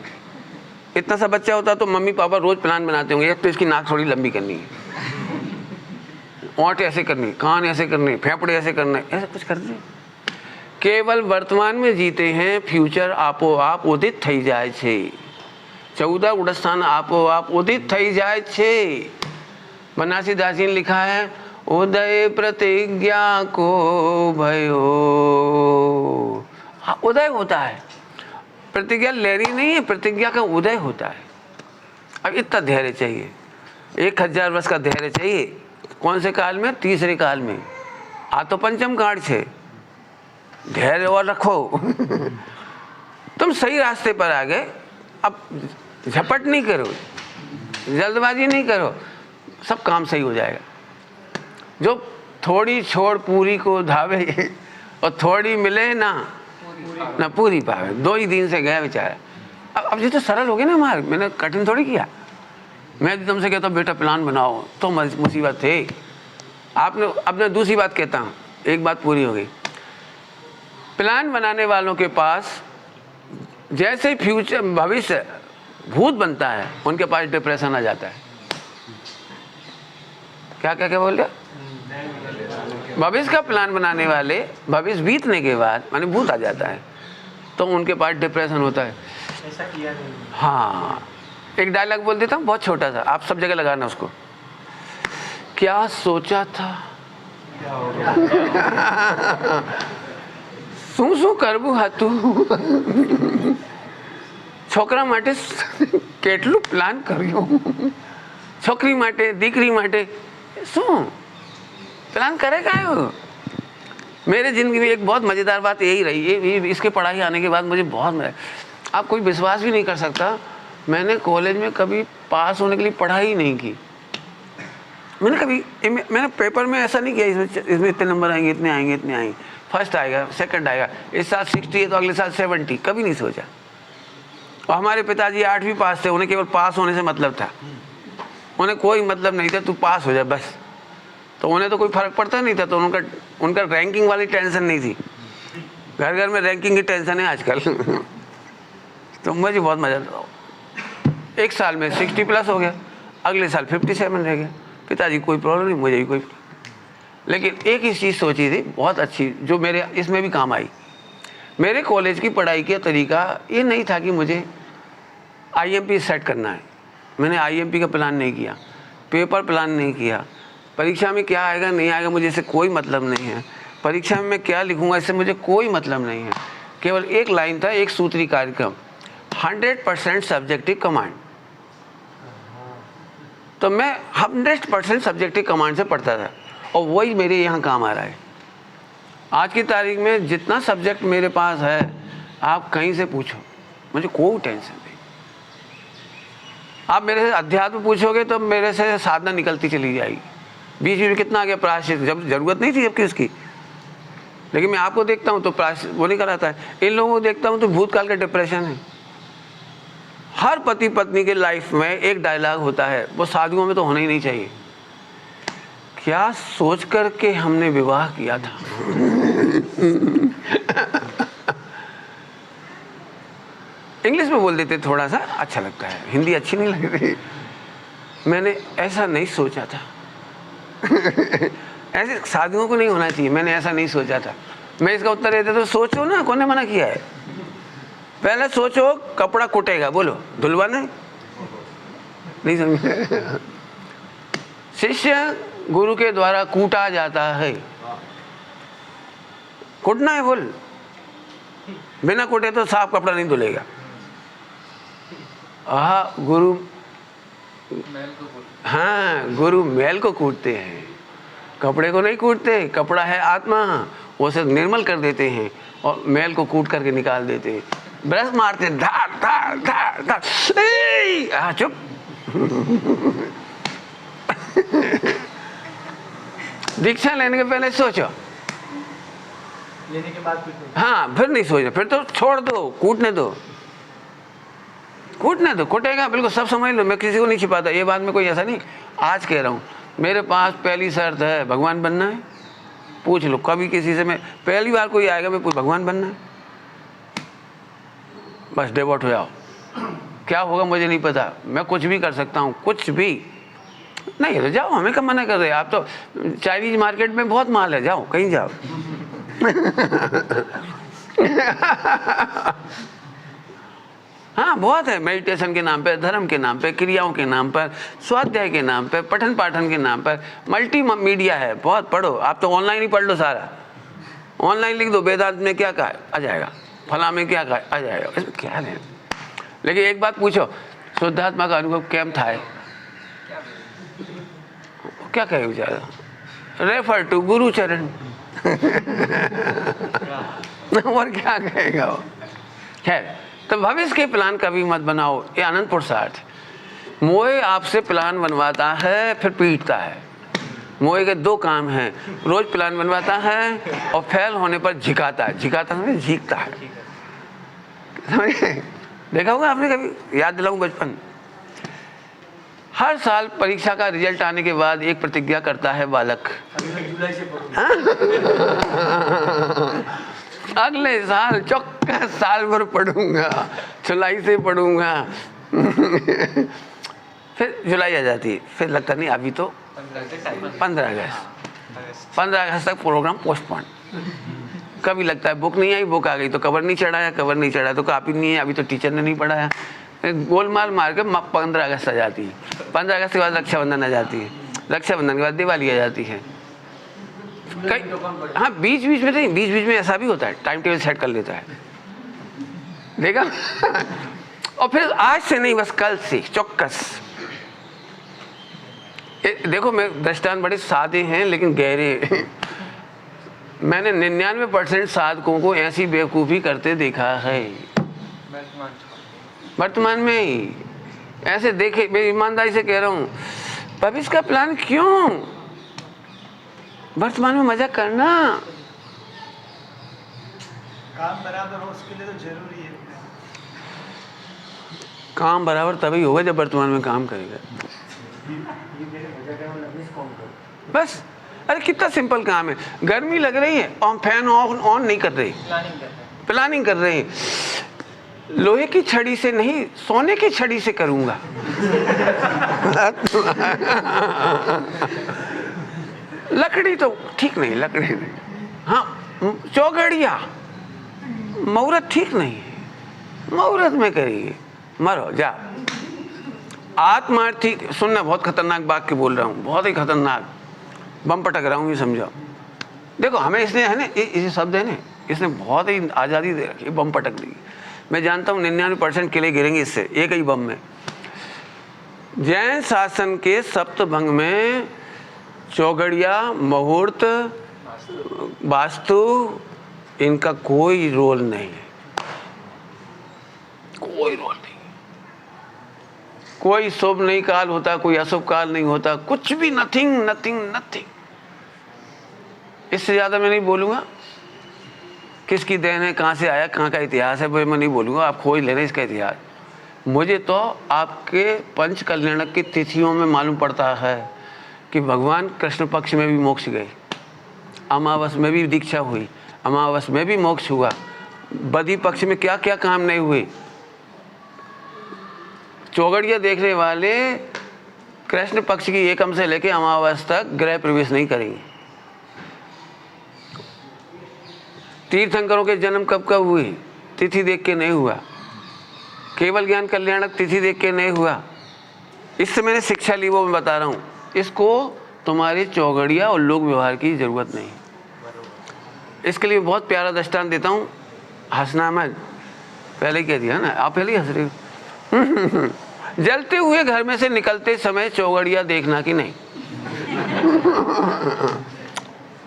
इतना सा बच्चा होता तो मम्मी पापा रोज प्लान बनाते होंगे, एक तो इसकी नाक थोड़ी लंबी करनी है, ओंठ ऐसे करनी, कान ऐसे करने, फेफड़े ऐसे करने, ऐसे कुछ करते हैं। केवल वर्तमान में जीते हैं, फ्यूचर આપોઆપ ઉદિત થઈ જાય છે। 14 गुणस्थान આપોઆપ ઉદિત થઈ જાય છે। बनारसी दास जी ने लिखा है, उदय प्रतिज्ञा को भयो हाँ, उदय होता है। प्रतिज्ञा लहरी नहीं है, प्रतिज्ञा का उदय होता है। अब इतना धैर्य चाहिए, 1000 वर्ष का धैर्य चाहिए। कौन से काल में? तीसरे काल में। आ तो पंचम काल छे, धैर्य और रखो। तुम सही रास्ते पर आ गए। अब झपट नहीं करो, जल्दबाजी नहीं करो, सब काम सही हो जाएगा। जो थोड़ी छोड़ पूरी को धावे और थोड़ी मिले ना पूरी पावे, 2 ही दिन से गया बेचारा। अब ये तो सरल हो गया ना मार्ग, मैंने कठिन थोड़ी किया। मैं तुमसे कहता हूँ बेटा प्लान बनाओ तो मुसीबत थे। आपने अपने दूसरी बात कहता हूँ, एक बात पूरी हो गई। प्लान बनाने वालों के पास जैसे फ्यूचर भविष्य भूत बनता है, उनके पास डिप्रेशन आ जाता है। क्या बोल रहे? भविष्य का प्लान बनाने वाले भविष्य बीतने के बाद माने भूत आ जाता है तो उनके पास डिप्रेशन होता है। ऐसा किया नहीं। हाँ, एक डायलॉग बोल देता हूँ बहुत छोटा सा, आप सब जगह लगाना उसको। क्या सोचा था શું કરવું હતું, છોકરા માટે કેટલું પ્લાન કર્યું, છોકરી માટે દીકરી માટે શું प्लान करेगा वो। मेरे ज़िंदगी में एक बहुत मज़ेदार बात यही रही है, इसके पढ़ाई आने के बाद मुझे बहुत मज़ा। आप कोई विश्वास भी नहीं कर सकता, मैंने कॉलेज में कभी पास होने के लिए पढ़ाई नहीं की। मैंने पेपर में ऐसा नहीं किया इसमें इतने नंबर आएंगे, इतने आएंगे, इतने आएंगे, फर्स्ट आएगा, सेकंड आएगा, इस साल 60 है तो अगले साल 70, कभी नहीं सोचा। और हमारे पिताजी 8वीं पास थे, उन्हें केवल पास होने से मतलब था, उन्हें कोई मतलब नहीं था तू पास हो जाए बस। तो उन्हें तो कोई फ़र्क पड़ता नहीं था, तो उनका रैंकिंग वाली टेंशन नहीं थी। घर घर में रैंकिंग की टेंशन है आजकल। तो मुझे बहुत मज़ा आता। एक साल में 60+ हो गया, अगले साल 57 रह गया। पिताजी कोई प्रॉब्लम नहीं, मुझे भी कोई। लेकिन एक ही चीज़ सोची थी बहुत अच्छी, जो मेरे इसमें भी काम आई। मेरे कॉलेज की पढ़ाई का तरीका ये नहीं था कि मुझे IMP सेट करना है। मैंने IMP का प्लान नहीं किया, पेपर प्लान नहीं किया, परीक्षा में क्या आएगा नहीं आएगा मुझे इससे कोई मतलब नहीं है, परीक्षा में मैं क्या लिखूंगा इससे मुझे कोई मतलब नहीं है। केवल एक लाइन था, एक सूत्री कार्यक्रम, 100% सब्जेक्टिव कमांड। तो मैं 100% सब्जेक्टिव कमांड से पढ़ता था और वही मेरे यहाँ काम आ रहा है। आज की तारीख में जितना सब्जेक्ट मेरे पास है आप कहीं से पूछो, मुझे कोई टेंशन नहीं। आप मेरे से अध्यात्म पूछोगे तो मेरे से साधना निकलती चली जाएगी। बीच में कितना आ गया प्रायश्चित, जब जरूरत नहीं थी जबकि उसकी, लेकिन मैं आपको देखता हूँ तो प्रायश्चित वो नहीं कराता है। इन लोगों को देखता हूँ तो भूतकाल का डिप्रेशन है। हर पति पत्नी के लाइफ में एक डायलॉग होता है, वो साधुओं में तो होना ही नहीं चाहिए। क्या सोच करके हमने विवाह किया था। इंग्लिश में बोल देते थोड़ा सा अच्छा लगता है, हिंदी अच्छी नहीं लग रही। मैंने ऐसा नहीं सोचा था। ऐसे साधुओं को नहीं होना चाहिए, मैंने ऐसा नहीं सोचा था। मैं इसका उत्तर देता तो सोचो ना, कौन ने मना किया है। पहले सोचो कपड़ा कुटेगा, बोलो धुलवाना नहीं समझे। शिष्य गुरु के द्वारा कूटा जाता है, कूटना है बोल, बिना कूटे तो साफ कपड़ा नहीं धुलेगा। गुरु हाँ, गुरु मैल को कूटते हैं, कपड़े को नहीं कूटते। कपड़ा है आत्मा, उसे निर्मल कर देते हैं और मैल को कूट करके निकाल देते हैं। ब्रश मारते धार धार धार धार। चुप। दीक्षा लेने के पहले सोचो, लेने के बाद हाँ फिर नहीं सोचो, फिर तो छोड़ दो, कूटने दो, कूटने दो, कूटेगा बिल्कुल, सब समझ लो। मैं किसी को नहीं छिपाता ये बात में, कोई ऐसा नहीं। आज कह रहा हूँ, मेरे पास पहली शर्त है भगवान बनना है। पूछ लो कभी किसी से, मैं पहली बार कोई आएगा मैं पूछ भगवान बनना है, बस डिवोट हो जाओ। क्या होगा मुझे नहीं पता, मैं कुछ भी कर सकता हूँ, कुछ भी नहीं तो जाओ, हमें कब मना कर रहे। आप तो चाइनीज मार्केट में बहुत माल है, जाओ कहीं जाओ। हाँ बहुत है, मेडिटेशन के नाम पे, धर्म के नाम पे, क्रियाओं के नाम पर, स्वाध्याय के नाम पे, पठन पाठन के नाम पर, मल्टी मीडिया है, बहुत पढ़ो। आप तो ऑनलाइन ही पढ़ लो सारा, ऑनलाइन लिख दो वेदांत में क्या कहा है, आ जाएगा। फला में क्या आ जाएगा, इसमें क्या है। लेकिन एक बात पूछो, शुद्धात्मा का अनुभव कैम था है? क्या कहे बेचारा, रेफर टू गुरु चरण और क्या कहेगा वो। खैर, तो भविष्य के प्लान कभी मत बनाओ, ये आनंद पुरुषार्थ। मोए आपसे प्लान बनवाता है फिर पीटता है। मोए के दो काम हैं, रोज प्लान बनवाता है और फेल होने पर झिकाता है। झिकाता है, झीकता है, समझे? देखा होगा आपने कभी, याद दिलाऊं बचपन। हर साल परीक्षा का रिजल्ट आने के बाद एक प्रतिज्ञा करता है बालक, जुलाई से पढ़ूंगा। अगले साल चौक्कस साल भर पढ़ूंगा, जुलाई से पढ़ूंगा। फिर जुलाई आ जाती है, फिर लगता नहीं अभी तो 15 अगस्त तक प्रोग्राम पोस्टपोन। कभी लगता है बुक नहीं आई, बुक आ गई तो कवर नहीं चढ़ाया, कवर नहीं चढ़ाया तो कॉपी नहीं है, अभी तो टीचर ने नहीं पढ़ाया। गोलमाल मार के 15 अगस्त आ जाती है। 15 अगस्त के बाद रक्षाबंधन आ जाती है, रक्षाबंधन के बाद दिवाली आ जाती है। हाँ, बीच बीच में नहीं, बीच बीच में ऐसा भी होता है, टाइम टेबल सेट कर लेता है, देखा। और फिर आज से नहीं, बस कल से चौक्कस। देखो, मैं दृष्टांत बड़े सादे हैं लेकिन गहरे। मैंने 99% साधकों को ऐसी बेवकूफ़ी करते देखा है, वर्तमान में ही ऐसे देखे। मैं ईमानदारी से कह रहा हूँ, भविष्य का प्लान क्यों, वर्तमान में मजा करना। काम बराबर हो उसके लिए तो जरूरी है। काम बराबर तभी होगा जब वर्तमान में काम करेगा, बस। अरे कितना सिंपल काम है, गर्मी लग रही है और हम फैन ऑन नहीं कर रहे, प्लानिंग कर रहे हैं। लोहे की छड़ी से नहीं, सोने की छड़ी से करूंगा। लकड़ी तो ठीक नहीं, लकड़ी नहीं। हाँ, चौगड़िया, मुहूर्त ठीक नहीं है, मुहूर्त में करिए, मरो जा। आत्मार्थी, सुनना, बहुत खतरनाक बात के बोल रहा हूँ, बहुत ही खतरनाक, बम पटक रहा हूँ, ये समझो। देखो, हमें इसने है ना, ये शब्द है ना, इसने बहुत ही आज़ादी दे रखी है, बम पटक दी। मैं जानता हूँ 99% किले गिरेंगे इससे, एक ही बम में। जैन शासन के सप्तभंग में चौगड़िया, मुहूर्त, वास्तु, इनका कोई रोल नहीं है, कोई रोल नहीं। कोई शुभ नहीं काल होता, कोई अशुभ काल नहीं होता, कुछ भी, नथिंग नथिंग नथिंग। इससे ज़्यादा मैं नहीं बोलूँगा। किसकी देन है, कहाँ से आया, कहाँ का इतिहास है, वो मैं नहीं बोलूँगा, आप खोज लेना इसका इतिहास। मुझे तो आपके पंच कल्याणक की तिथियों में मालूम पड़ता है कि भगवान कृष्ण पक्ष में भी मोक्ष गए, अमावस में भी दीक्षा हुई, अमावस में भी मोक्ष हुआ, बदी पक्ष में क्या क्या काम नहीं हुए। चौगड़िया देखने वाले कृष्ण पक्ष की एकम से लेकर अमावस तक गृह प्रवेश नहीं करेंगे। तीर्थंकरों के जन्म कब कब हुए, तिथि देख के नहीं हुआ। केवल ज्ञान कल्याणक तिथि देख के नहीं हुआ। इससे मैंने शिक्षा ली, वो मैं बता रहा हूँ। इसको तुम्हारे चौगड़िया और लोक व्यवहार की ज़रूरत नहीं। इसके लिए बहुत प्यारा दृष्टांत देता हूँ, हंसना मत, पहले ही कह दिया ना, आप पहले ही हंस रहे हो। जलते हुए घर में से निकलते समय चौगड़िया देखना कि नहीं।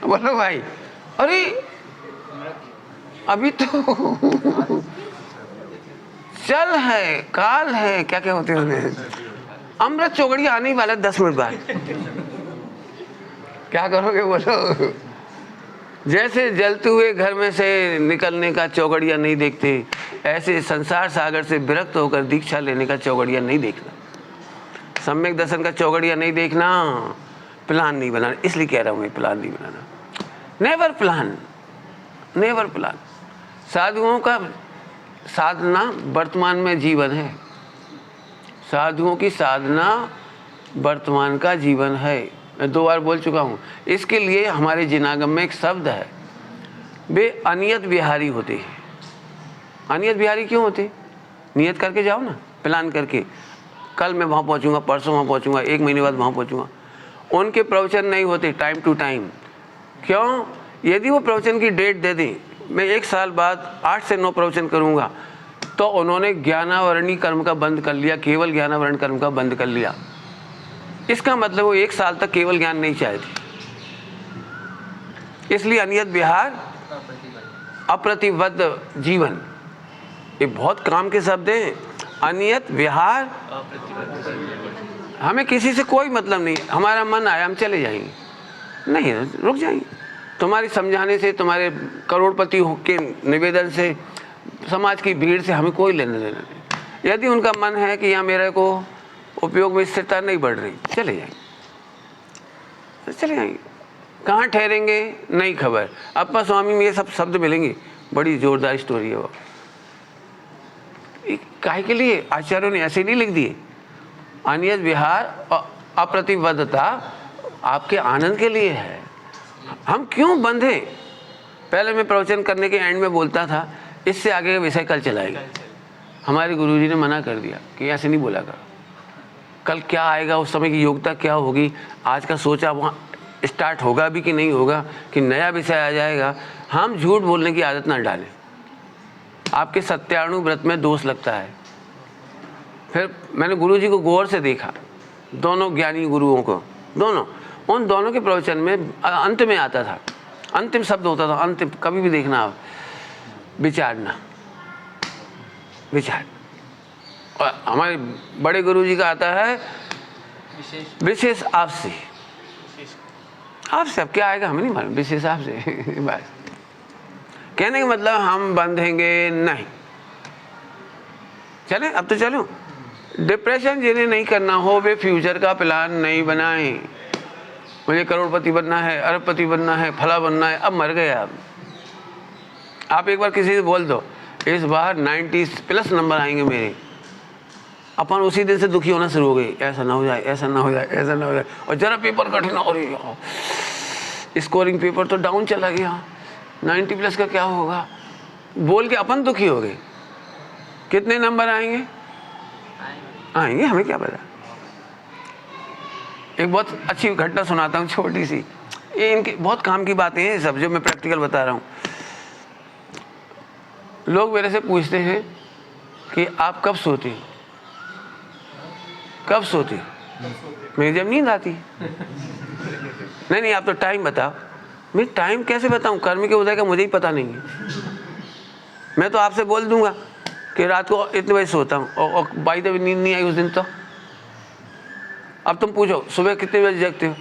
बोलो भाई, अरे अभी तो चल है, काल है, क्या क्या होते हैं उन्हें, अमृत चौगड़िया आने ही वाला 10 मिनट बाद। क्या करोगे बोलो। जैसे जलते हुए घर में से निकलने का चौगड़िया नहीं देखते, ऐसे संसार सागर से विरक्त होकर दीक्षा लेने का चौगड़िया नहीं देखना, सम्यक दर्शन का चौगड़िया नहीं देखना, प्लान नहीं बनाना। इसलिए कह रहा हूँ मैं, प्लान नहीं बनाना, नेवर प्लान, नेवर प्लान। साधुओं का साधना वर्तमान में जीवन है, साधुओं की साधना वर्तमान का जीवन है। मैं 2 बार बोल चुका हूँ। इसके लिए हमारे जिनागम में एक शब्द है, वे अनियत विहारी होते हैं। अनियत विहारी क्यों होते? नियत करके जाओ ना, प्लान करके, कल मैं वहाँ पहुँचूँगा, परसों वहाँ पहुँचूँगा, 1 महीने बाद वहाँ पहुँचूँगा। उनके प्रवचन नहीं होते टाइम टू टाइम। क्यों? यदि वो प्रवचन की डेट दे दें, मैं 1 साल बाद 8 से 9 प्रवचन करूँगा, तो उन्होंने ज्ञानावरणी कर्म का बंद कर लिया, केवल ज्ञानावरण कर्म का बंद कर लिया। इसका मतलब वो 1 साल तक केवल ज्ञान नहीं चाहती। इसलिए अनियत विहार अप्रतिबद्ध जीवन, ये बहुत काम के शब्द हैं। अनियत विहार, हमें किसी से कोई मतलब नहीं, हमारा मन आया हम चले जाएंगे, नहीं रुक जाएंगे। तुम्हारी समझाने से, तुम्हारे करोड़पति के निवेदन से, समाज की भीड़ से हमें कोई लेने देना नहीं। यदि उनका मन है कि यहाँ मेरे को उपयोग में स्थिरता नहीं बढ़ रही, चले जाएंगे, चले जाएंगे। कहाँ ठहरेंगे नहीं खबर। अप्पा स्वामी में ये सब शब्द मिलेंगे, बड़ी जोरदार स्टोरी है वो। काहे के लिए आचार्यों ने ऐसे नहीं लिख दिए। अनियत विहार और अप्रतिबद्धता आपके आनंद के लिए है। हम क्यों बंधे? पहले मैं प्रवचन करने के एंड में बोलता था इससे आगे का विषय कल चलाएगा। हमारे गुरुजी ने मना कर दिया कि ऐसे नहीं बोला करो, कल क्या आएगा, उस समय की योग्यता क्या होगी। आज का सोचा वहाँ स्टार्ट होगा भी कि नहीं होगा, कि नया विषय आ जाएगा। हम झूठ बोलने की आदत ना डालें। आपके सत्याणु व्रत में दोष लगता है। फिर मैंने गुरुजी को गौर से देखा, दोनों ज्ञानी गुरुओं को, दोनों, उन दोनों के प्रवचन में अंत में आता था, अंतिम शब्द होता था, अंतिम। कभी भी देखना आप, विचारना, विचार। और हमारे बड़े गुरुजी का आता है विशेष आपसे। आपसे अब क्या आएगा हमें नहीं मालूम, विशेष आपसे बस। कहने का मतलब हम बंधेंगे नहीं। चले अब तो चलो। डिप्रेशन जिन्हें नहीं करना हो वे फ्यूचर का प्लान नहीं बनाएं। मुझे करोड़पति बनना है, अरबपति बनना है, फला बनना है, अब मर गए आप एक बार किसी से बोल दो इस बार 90+ नंबर आएंगे मेरे, अपन उसी दिन से दुखी होना शुरू हो गए, ऐसा ना हो जाए, ऐसा ना हो जाए, ऐसा ना हो जाए। और जरा पेपर कठिन हो रही है, स्कोरिंग पेपर तो डाउन चला गया, 90+ का क्या होगा, बोल के अपन दुखी हो गए। कितने नंबर आएंगे? आएंगे, हमें क्या पता। एक बहुत अच्छी घटना सुनाता हूँ, छोटी सी। ये इनकी बहुत काम की बातें हैं सब, जो मैं प्रैक्टिकल बता रहा हूँ। लोग मेरे से पूछते हैं कि आप कब सोते हैं, कब सोते हो? मेरी जब नींद आती है। नहीं आप तो टाइम बताओ। मैं टाइम कैसे बताऊं? कर्म के उदय का मुझे ही पता नहीं है। मैं तो आपसे बोल दूंगा कि रात को इतने बजे सोता हूँ और बाई द वे नींद नहीं आई उस दिन तो। अब तुम पूछो सुबह कितने बजे जगते हो?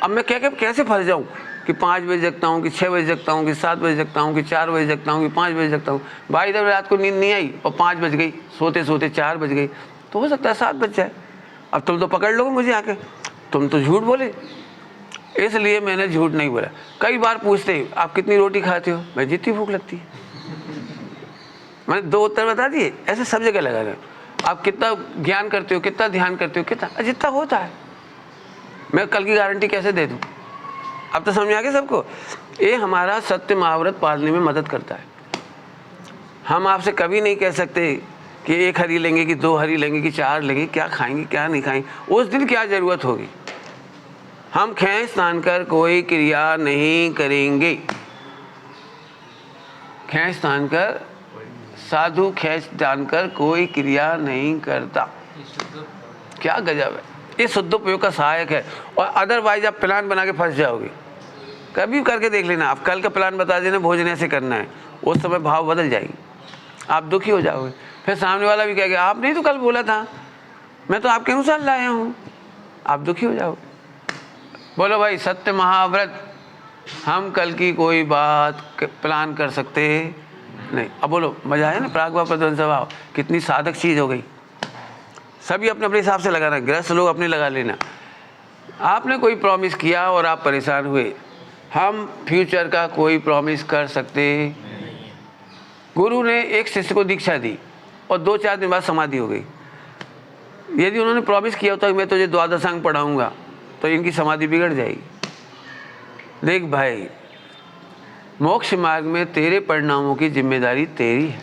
अब मैं कैसे फंस जाऊँ कि 5 बजे जगता हूँ, कि 6 बजे जगता हूँ, कि 7 बजे जगता हूँ, कि 4 बजे जगता हूँ, कि 5 बजे जगता हूँ। बाई द वे रात को नींद नहीं आई और 5 बज गई, सोते सोते 4 बज गई, तो हो सकता है 7 बज जाए। अब तुम तो पकड़ लोगे मुझे आके, तुम तो झूठ बोले। इसलिए मैंने झूठ नहीं बोला। कई बार पूछते आप कितनी रोटी खाते हो? मैं जितनी भूख लगती है। मैंने 2 उत्तर बता दिए, ऐसे सब जगह लगा रहे। आप कितना ज्ञान करते हो, कितना ध्यान करते हो, कितना, जितना होता है। मैं कल की गारंटी कैसे दे दूं? अब तो समझ आ गया सबको। ये हमारा सत्य महाव्रत पालने में मदद करता है। हम आपसे कभी नहीं कह सकते कि 1 हरी लेंगे, कि 2 हरी लेंगे, कि 4 लेंगे, क्या खाएंगे क्या नहीं खाएंगे, उस दिन क्या जरूरत होगी। हम खींच तान कर कोई क्रिया नहीं करेंगे। खींच तान कर, साधु खींच तान कर कोई क्रिया नहीं करता। क्या गजब है। ये शुद्ध उपयोग का सहायक है। और अदरवाइज आप प्लान बना के फंस जाओगे। कभी करके देख लेना, आप कल का प्लान बता देना, भोजन ऐसे करना है, उस समय भाव बदल जाएगी, आप दुखी हो जाओगे। फिर सामने वाला भी कहेगा आपने तो कल बोला था, मैं तो आपके अनुसार लाया हूँ, आप दुखी हो जाओगे। बोलो भाई सत्य महाव्रत, हम कल की कोई बात प्लान कर सकते नहीं। अब बोलो मजा आया ना? प्रागभाव प्रध्वंस भाव कितनी साधक चीज़ हो गई। सभी अपने अपने हिसाब से लगाना, गृहस्थ लोग अपने लगा लेना। आपने कोई प्रॉमिस किया और आप परेशान हुए, हम फ्यूचर का कोई प्रॉमिस कर सकते। गुरु ने एक शिष्य को दीक्षा दी और 2-4 दिन बाद समाधि हो गई। यदि उन्होंने प्रॉमिस किया होता कि मैं तुझे द्वादशांग पढ़ाऊंगा, तो इनकी समाधि बिगड़ जाएगी। देख भाई, मोक्ष मार्ग में तेरे परिणामों की जिम्मेदारी तेरी है,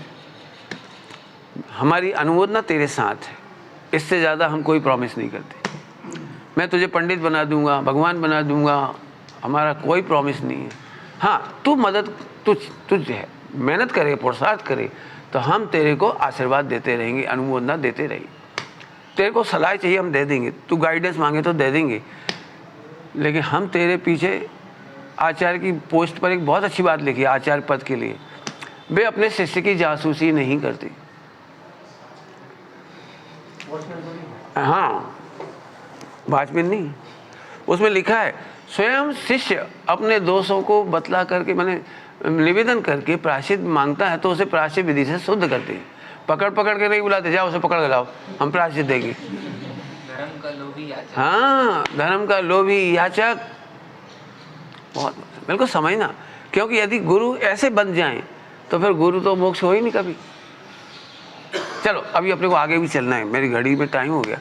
हमारी अनुमोदना तेरे साथ है। इससे ज़्यादा हम कोई प्रॉमिस नहीं करते। मैं तुझे पंडित बना दूंगा, भगवान बना दूंगा, हमारा कोई प्रॉमिस नहीं है। हाँ, तू मदद तुझ है, मेहनत करे, पुरुषार्थ करे, तो हम तेरे को आशीर्वाद देते रहेंगे, अनुमोदना देते रहेंगे। तेरे को सलाह चाहिए हम दे देंगे, तू गाइडेंस मांगे तो दे देंगे, लेकिन हम तेरे पीछे आचार्य की पोस्ट पर एक बहुत अच्छी बात लिखी है आचार्य पद के लिए, वे अपने शिष्य की जासूसी नहीं करती। हाँ, वाचमैन नहीं, उसमें लिखा है स्वयं शिष्य अपने दोषों को बतला करके, मैंने निवेदन करके प्रायश्चित मांगता है तो उसे प्रायश्चित विधि से शुद्ध करते हैं। पकड़ पकड़ के नहीं बुलाते, जाओ उसे पकड़ के लाओ, हम प्रायश्चित देंगे। धर्म का लोभी याचक। हाँ, धर्म का लोभी याचक, बहुत बिल्कुल समझना, क्योंकि यदि गुरु ऐसे बन जाएं तो फिर गुरु तो मोक्ष हो ही नहीं कभी। चलो अभी अपने को आगे भी चलना है, मेरी घड़ी में टाइम हो गया,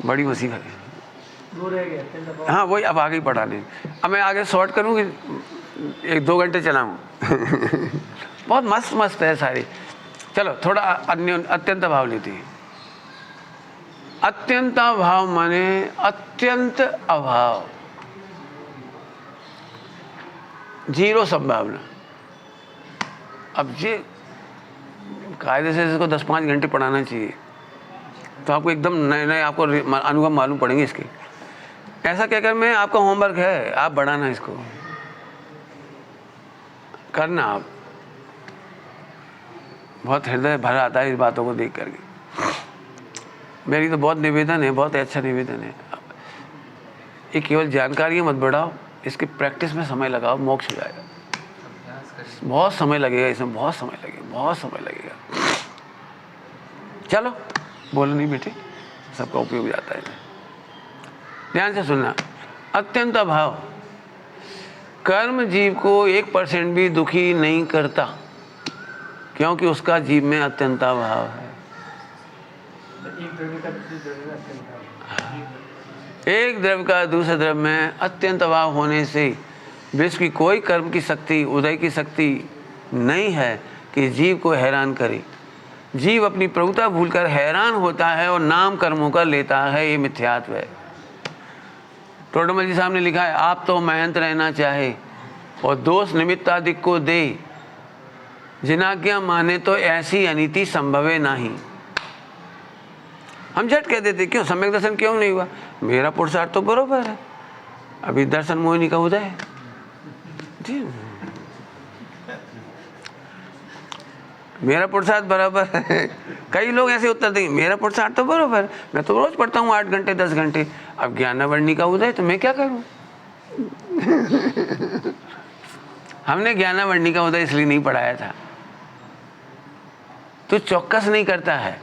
बड़ी मुसीबत है। हाँ वही, अब आगे ही पढ़ा लें। अब मैं आगे शॉर्ट करूँगी, 1-2 घंटे चलाऊँ। बहुत मस्त मस्त है सारी। चलो थोड़ा अन्य अत्यंत भाव लेते हैं। अत्यंत भाव माने अत्यंत अभाव, जीरो संभावना। अब ये कायदे से इसको 10-5 घंटे पढ़ाना चाहिए, तो आपको एकदम नए नए आपको अनुभव मालूम पड़ेंगे इसके। ऐसा कहकर मैं, आपका होमवर्क है, आप बढ़ाना इसको, करना आप। बहुत हृदय भरा आता है इस बातों को देख करके। मेरी तो बहुत निवेदन है, बहुत अच्छा निवेदन है, ये केवल जानकारी मत बढ़ाओ, इसकी प्रैक्टिस में समय लगाओ, मोक्ष हो जाएगा। बहुत समय लगेगा इसमें, बहुत समय लगेगा, बहुत समय लगेगा। चलो बोलो नहीं बेटे, सबका उपयोग जाता है। ध्यान से सुनना। अत्यंत अभाव कर्म जीव को 1% भी दुखी नहीं करता, क्योंकि उसका जीव में अत्यंत अभाव है। एक द्रव्य का दूसरे द्रव्य में अत्यंत अभाव होने से विश्व की कोई कर्म की शक्ति, उदय की शक्ति नहीं है कि जीव को हैरान करे। जीव अपनी प्रभुता भूलकर हैरान होता है और नाम कर्मों का लेता है, ये मिथ्यात्व है। टोडरमल जी साहब ने लिखा है, आप तो महंत रहना चाहे और दोष निमित्तादिक को दे, जिनाज्ञा माने तो ऐसी अनीति संभवे नहीं। हम झट कह देते, क्यों सम्यक दर्शन क्यों नहीं हुआ? मेरा पुरुषार्थ तो बरोबर है, अभी दर्शन मोहिनी का उदय है जी, मेरा पुरुषार्थ बराबर है। कई लोग ऐसे उत्तर देंगे, मेरा पुरुषार्थ तो बराबर, मैं तो रोज पढ़ता हूँ 8 घंटे 10 घंटे, अब ज्ञानावर्णी का उदय तो मैं क्या करूँ? हमने ज्ञानावर्णी का उदय इसलिए नहीं पढ़ाया था, तो चौकस नहीं करता है।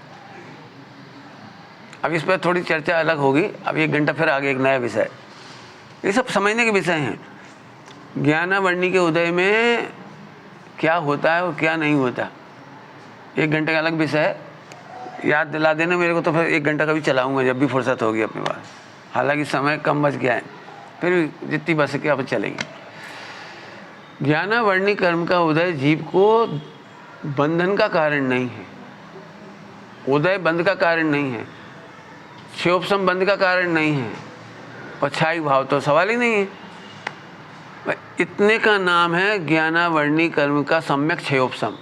अब इस पर थोड़ी चर्चा अलग होगी, अब 1 घंटा फिर आगे एक नया विषय, ये सब समझने के विषय हैं। ज्ञानावर्णी के उदय में क्या होता है और क्या नहीं होता, 1 घंटे का अलग विषय है, याद दिला देना मेरे को, तो फिर 1 घंटा का भी चलाऊंगा जब भी फुर्सत होगी अपने पास। हालांकि समय कम बच गया है, फिर भी जितनी बच सके अब चलेगी। ज्ञानावर्णी कर्म का उदय जीव को बंधन का कारण नहीं है, उदय बंध का कारण नहीं है, क्षोभ बंध का कारण नहीं है, और छाई भाव तो सवाल ही नहीं है। इतने का नाम है ज्ञानावर्णी कर्म का सम्यक क्षयोपशम।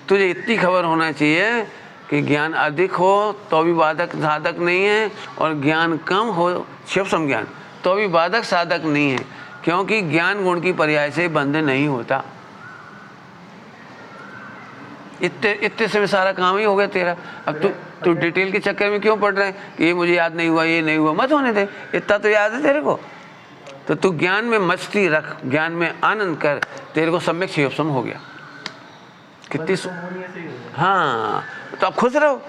तुझे इतनी खबर होना चाहिए कि ज्ञान अधिक हो तो भी बाधक साधक नहीं है, और ज्ञान कम हो क्षयोपशम ज्ञान तो भी बाधक साधक नहीं है, क्योंकि ज्ञान गुण की पर्याय से बंध नहीं होता। इतने से सारा काम ही हो गया तेरा। अब तू डिटेल के चक्कर में क्यों पड़ रहा है कि ये मुझे याद नहीं हुआ, ये नहीं हुआ? मत होने दे, इतना तो याद है तेरे को, तो तू ज्ञान में मस्ती रख, ज्ञान में आनंद कर, तेरे को सम्यक क्षयोपशम हो गया। कितनी हाँ, तो आप खुश रहो।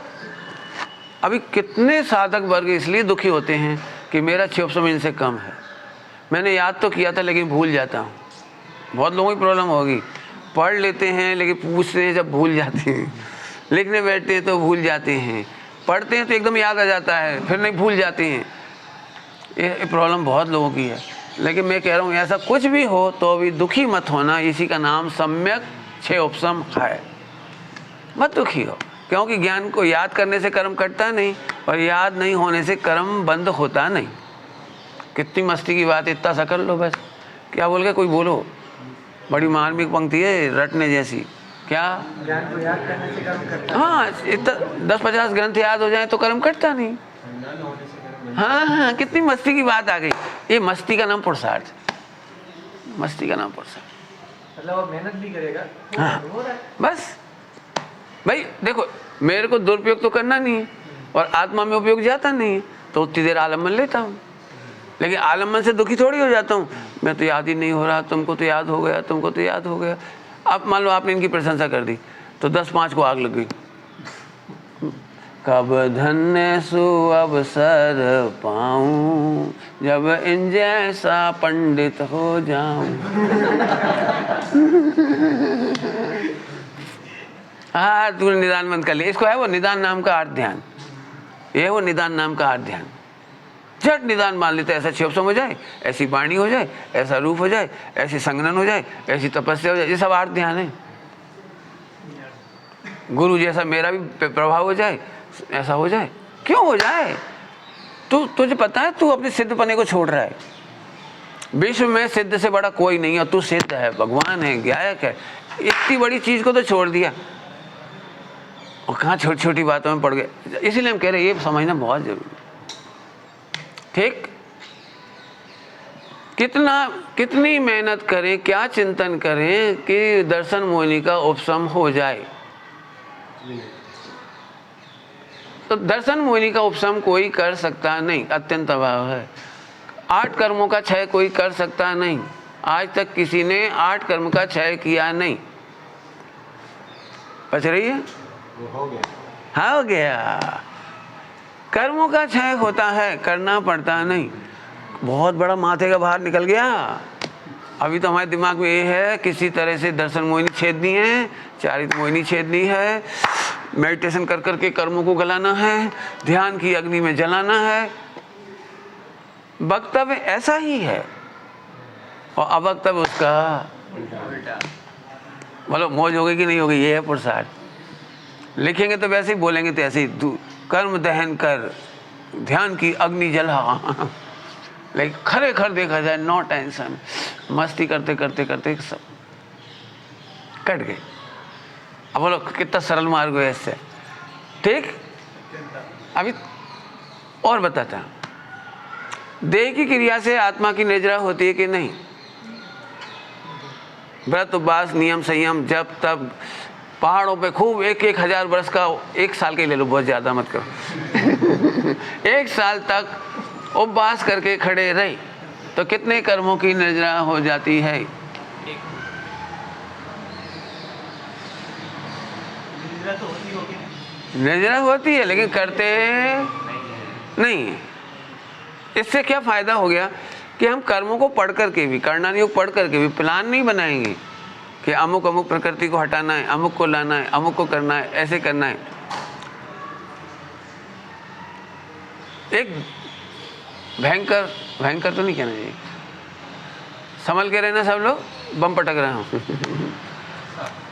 अभी कितने साधक वर्ग इसलिए दुखी होते हैं कि मेरा क्षयोपशम इनसे कम है, मैंने याद तो किया था लेकिन भूल जाता हूँ। बहुत लोगों की प्रॉब्लम होगी, पढ़ लेते हैं लेकिन पूछते हैं जब भूल जाते हैं, लिखने बैठते हैं तो भूल जाते हैं, पढ़ते हैं तो एकदम याद आ जाता है, फिर नहीं भूल जाते हैं। ये प्रॉब्लम बहुत लोगों की है। लेकिन मैं कह रहा हूँ ऐसा कुछ भी हो तो भी दुखी मत होना, इसी का नाम सम्यक क्षयोपशम है। मत दुखी हो, क्योंकि ज्ञान को याद करने से कर्म कटता नहीं, और याद नहीं होने से कर्म बंद होता नहीं। कितनी मस्ती की बात, इतना सा कर लो बस। क्या बोल गए? कोई बोलो। बड़ी मार्मिक पंक्ति है, रटने जैसी। क्या? ज्ञान को याद करने से कर्म करता है। हाँ, इतना 10-50 ग्रंथ याद हो जाए तो कर्म कटता नहीं। हाँ हाँ, कितनी मस्ती की बात आ गई। ये मस्ती का नाम पुरुषार्थ, मस्ती का नाम पुरुषार्थ। मतलब वो मेहनत भी करेगा। हाँ। हो रहा है। बस भाई देखो, मेरे को दुरुपयोग तो करना नहीं है और आत्मा में उपयोग जाता नहीं है, तो उतनी देर आलम्बन लेता हूँ। लेकिन आलम्बन से दुखी थोड़ी हो जाता हूँ, मैं तो याद ही नहीं हो रहा, तुमको तो याद हो गया, तुमको तो याद हो गया। अब मान लो आपने इनकी प्रशंसा कर दी तो 10-5 को आग लग गई। कब धन्य सु अवसर पाऊं, जब इन जैसा पंडित हो जाऊं। हाँ, तूने निदान बंद कर लिया। इसको है वो निदान नाम का आर्थ ध्यान, ये वो निदान नाम का आर्थ ध्यान। झट निदान मान लेते, ऐसा क्षोभसम हो जाए, ऐसी वाणी हो जाए, ऐसा रूप हो जाए, ऐसी संगनन हो जाए, ऐसी तपस्या हो जाए, ये सब आर्थ ध्यान है। गुरु जैसा मेरा भी प्रभाव हो जाए, ऐसा हो जाए। क्यों हो जाए? तुझे पता है तू अपने सिद्ध पने को छोड़ रहा है। विश्व में सिद्ध से बड़ा कोई नहीं है, तू सिद्ध है, भगवान है, गायक है। इतनी बड़ी चीज को तो छोड़ दिया और कहाँ छोटी छोटी बातों में पड़ गए। इसीलिए हम कह रहे हैं ये समझना बहुत जरूरी। ठीक, कितनी मेहनत करें, क्या चिंतन करें कि दर्शन मोहिनी का उपशम हो जाए। तो दर्शन मोहिनी का उपशम कोई कर सकता नहीं, अत्यंत अभाव है। 8 कर्मों का क्षय कोई कर सकता नहीं, आज तक किसी ने 8 कर्म का क्षय किया नहीं। बच रही है? हो गया। हाँ, हो गया। कर्मों का क्षय होता है, करना पड़ता नहीं। बहुत बड़ा माथे का भार निकल गया। अभी तो हमारे दिमाग में ये है किसी तरह से दर्शन मोहिनी छेदनी है, चारित्र मोहिनी छेदनी है, मेडिटेशन कर करके कर्मों को गलाना है, ध्यान की अग्नि में जलाना है। वक्तव्य ऐसा ही है और अवक्तव्य उसका उल्टा। बोलो मौज होगी कि नहीं होगी, ये है पुरुषार्थ। लिखेंगे तो वैसे ही, बोलेंगे तो ऐसे ही, कर्म दहन कर, ध्यान की अग्नि जला। लेकिन खरे खर देखा जाए, नो टेंशन, मस्ती करते करते करते सब कट गए। अब बोलो कितना सरल मार्ग है इससे। ठीक, अभी और बताता हूं, देह की क्रिया से आत्मा की निजरा होती है कि नहीं? व्रत उपवास नियम संयम जब तब पहाड़ों पे खूब 1,000 वर्ष का, 1 साल के ले लो, बहुत ज्यादा मत करो। 1 साल तक उपवास करके खड़े रहे तो कितने कर्मों की निजरा हो जाती है? निजरा होती है लेकिन करते नहीं। इससे क्या फायदा हो गया कि हम कर्मों को पढ़ करके भी, करना नहीं पढ़ करके भी प्लान नहीं बनाएंगे कि अमुक अमुक प्रकृति को हटाना है, अमुक को लाना है, अमुक को करना है, ऐसे करना है। एक भयंकर तो नहीं कहना चाहिए, संभल के रहना सब लोग, बम पटक रहा हूं।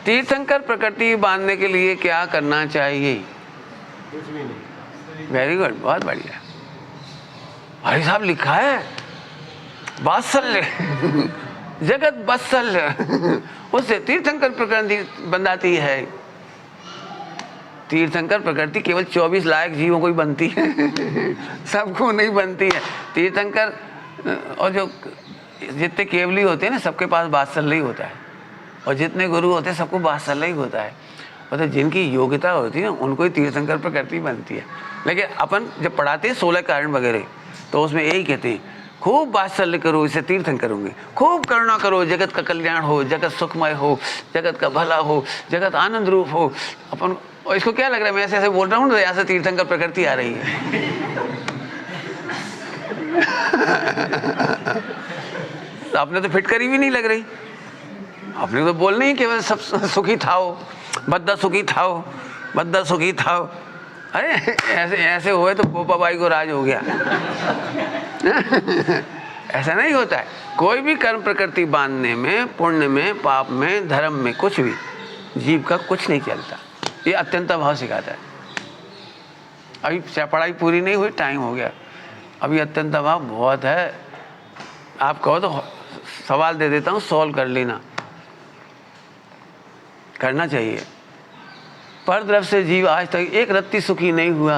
तीर्थंकर प्रकृति बांधने के लिए क्या करना चाहिए? कुछ भी नहीं। वेरी गुड, बहुत बढ़िया। भाई साहब लिखा है वात्सल्य, जगत वात्सल्य, उससे तीर्थंकर प्रकृति बंधाती है। तीर्थंकर प्रकृति केवल 24 लायक जीवों को ही बनती है, सबको नहीं बनती है। तीर्थंकर और जो जितने केवली होते हैं ना, सबके पास वात्सल्य ही होता है, और जितने गुरु होते हैं सबको वात्सल्य ही होता है। मतलब जिनकी योग्यता होती है ना, उनको ही तीर्थंकर प्रकृति बनती है। लेकिन अपन जब पढ़ाते हैं 16 कारण वगैरह, तो उसमें यही कहते हैं खूब वात्सल्य करो, इसे तीर्थंकर होंगे। खूब करुणा करो, जगत का कल्याण हो, जगत सुखमय हो, जगत का भला हो, जगत आनंद रूप हो। अपन, और इसको क्या लग रहा है मैं ऐसे ऐसे बोल रहा हूँ, यहाँ से तीर्थंकर प्रकृति आ रही है। आपने तो फिटकरी भी नहीं लग रही, आपने तो बोलना ही केवल सब सुखी थाओ, बद्दा सुखी थाओ, बद्दा सुखी थाओ। अरे ऐसे ऐसे हुए तो पोपा बाई को राज हो गया। ऐसा नहीं होता है। कोई भी कर्म प्रकृति बांधने में, पुण्य में, पाप में, धर्म में, कुछ भी जीव का कुछ नहीं चलता। ये अत्यंत भाव सिखाता है। अभी पढ़ाई पूरी नहीं हुई, टाइम हो गया, अभी अत्यंत भाव बहुत है। आप कहो तो सवाल दे देता हूँ, सॉल्व कर लेना। करना चाहिए। पर द्रव्य से जीव आज तक एक रत्ती सुखी नहीं हुआ।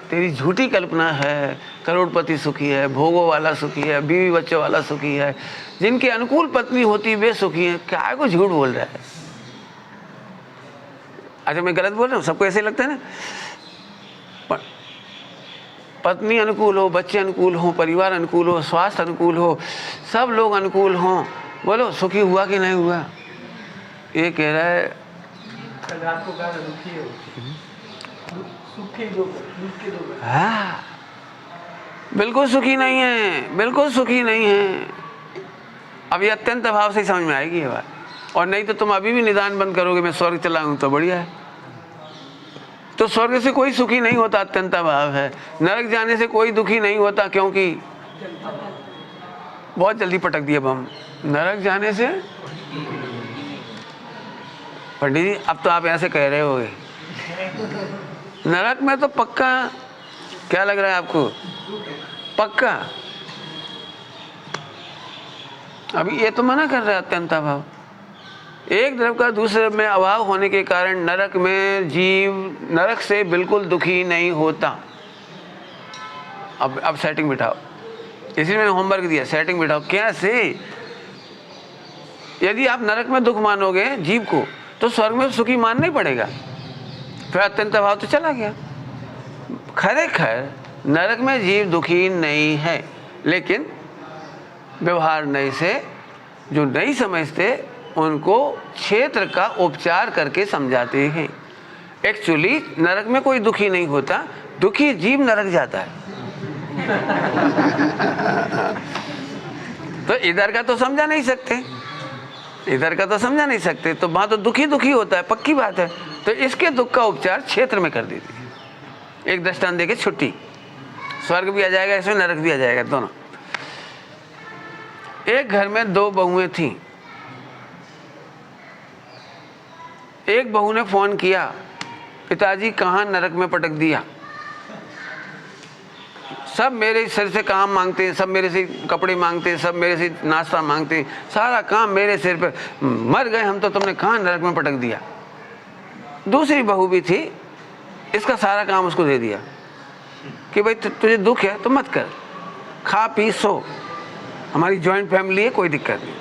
तेरी झूठी कल्पना है। करोड़पति सुखी है, भोगों वाला सुखी है, बीवी बच्चों वाला सुखी है, जिनके अनुकूल पत्नी होती वे सुखी है। क्या को झूठ बोल रहा है? अच्छा, मैं गलत बोल रहा हूँ? सबको ऐसे लगता है ना? पत्नी अनुकूल हो, बच्चे अनुकूल हो, परिवार अनुकूल हो, स्वास्थ्य अनुकूल हो, सब लोग अनुकूल हों, बोलो सुखी हुआ कि नहीं हुआ? ये कह रहा है कल रात को कहा दुखी है, सुखी दो, दुख के दो। हाँ, बिल्कुल सुखी नहीं है, बिल्कुल सुखी नहीं है। अब ये अत्यंत अभाव से समझ में आएगी ये बात। और नहीं तो तुम अभी भी निदान बंद करोगे मैं स्वर्ग चला हूँ तो बढ़िया है। तो स्वर्ग से कोई सुखी नहीं होता, अत्यंत अभाव है। नरक जाने से कोई दुखी नहीं होता, क्योंकि बहुत जल्दी पटक दिया बम। नरक जाने से पंडित जी अब तो आप ऐसे कह रहे होगे, नरक में तो पक्का, क्या लग रहा है आपको? पक्का। अभी ये तो मना कर रहा है अत्यंत अभाव। एक द्रव्य का दूसरे में अभाव होने के कारण नरक में जीव नरक से बिल्कुल दुखी नहीं होता। अब सेटिंग बिठाओ, इसी में होमवर्क दिया, सेटिंग बिठाओ। कैसे? यदि आप नरक में दुख मानोगे जीव को, तो स्वर्ग में सुखी मानना ही पड़ेगा। फिर अत्यंत अभाव तो चला गया। खैर नरक में जीव दुखी नहीं है, लेकिन व्यवहार नहीं से जो नहीं समझते उनको क्षेत्र का उपचार करके समझाते हैं। एक्चुअली नरक में कोई दुखी नहीं होता, दुखी जीव नरक जाता है। तो इधर का तो समझा नहीं सकते, इधर का तो समझा नहीं सकते, तो वहां तो दुखी दुखी होता है, पक्की बात है। तो इसके दुख का उपचार क्षेत्र में कर दीजिए। एक दृष्टांत देके छुट्टी, स्वर्ग भी आ जाएगा इसमें, नरक भी आ जाएगा, दोनों। एक घर में दो बहुएं थीं। एक बहू ने फोन किया, पिताजी कहाँ नरक में पटक दिया, सब मेरे सिर से काम मांगते हैं, सब मेरे से कपड़े मांगते हैं, सब मेरे से नाश्ता मांगते हैं, सारा काम मेरे सिर पे, मर गए हम तो, तुमने कहाँ नरक में पटक दिया। दूसरी बहू भी थी, इसका सारा काम उसको दे दिया कि भाई तुझे दुख है तो मत कर, खा पी सो, हमारी जॉइंट फैमिली है, कोई दिक्कत नहीं।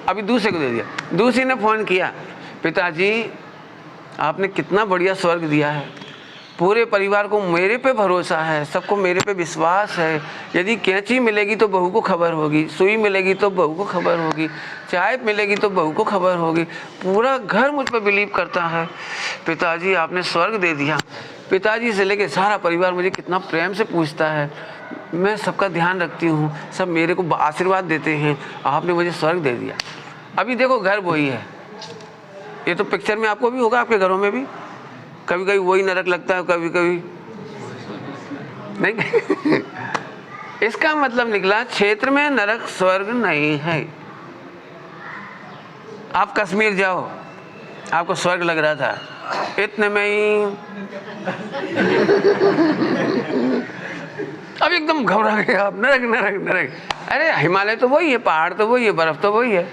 अभी दूसरे को दे दिया। दूसरी ने फ़ोन किया, पिताजी आपने कितना बढ़िया स्वर्ग दिया है, पूरे परिवार को मेरे पे भरोसा है, सबको मेरे पे विश्वास है, यदि कैंची मिलेगी तो बहू को खबर होगी, सुई मिलेगी तो बहू को खबर होगी, चाय मिलेगी तो बहू को खबर होगी, पूरा घर मुझ पर बिलीव करता है। पिताजी आपने स्वर्ग दे दिया। पिताजी से लेके सारा परिवार मुझे कितना प्रेम से पूछता है, मैं सबका ध्यान रखती हूँ, सब मेरे को आशीर्वाद देते हैं, आपने मुझे स्वर्ग दे दिया। अभी देखो घर वही है, ये तो पिक्चर में आपको भी होगा, आपके घरों में भी कभी कभी वही नरक लगता है, कभी कभी नहीं। इसका मतलब निकला क्षेत्र में नरक स्वर्ग नहीं है। आप कश्मीर जाओ, आपको स्वर्ग लग रहा था, इतने में ही अब एकदम घबरा गए आप, नरक नरक नरक। अरे हिमालय तो वही है, पहाड़ तो वही है, बर्फ तो वही है,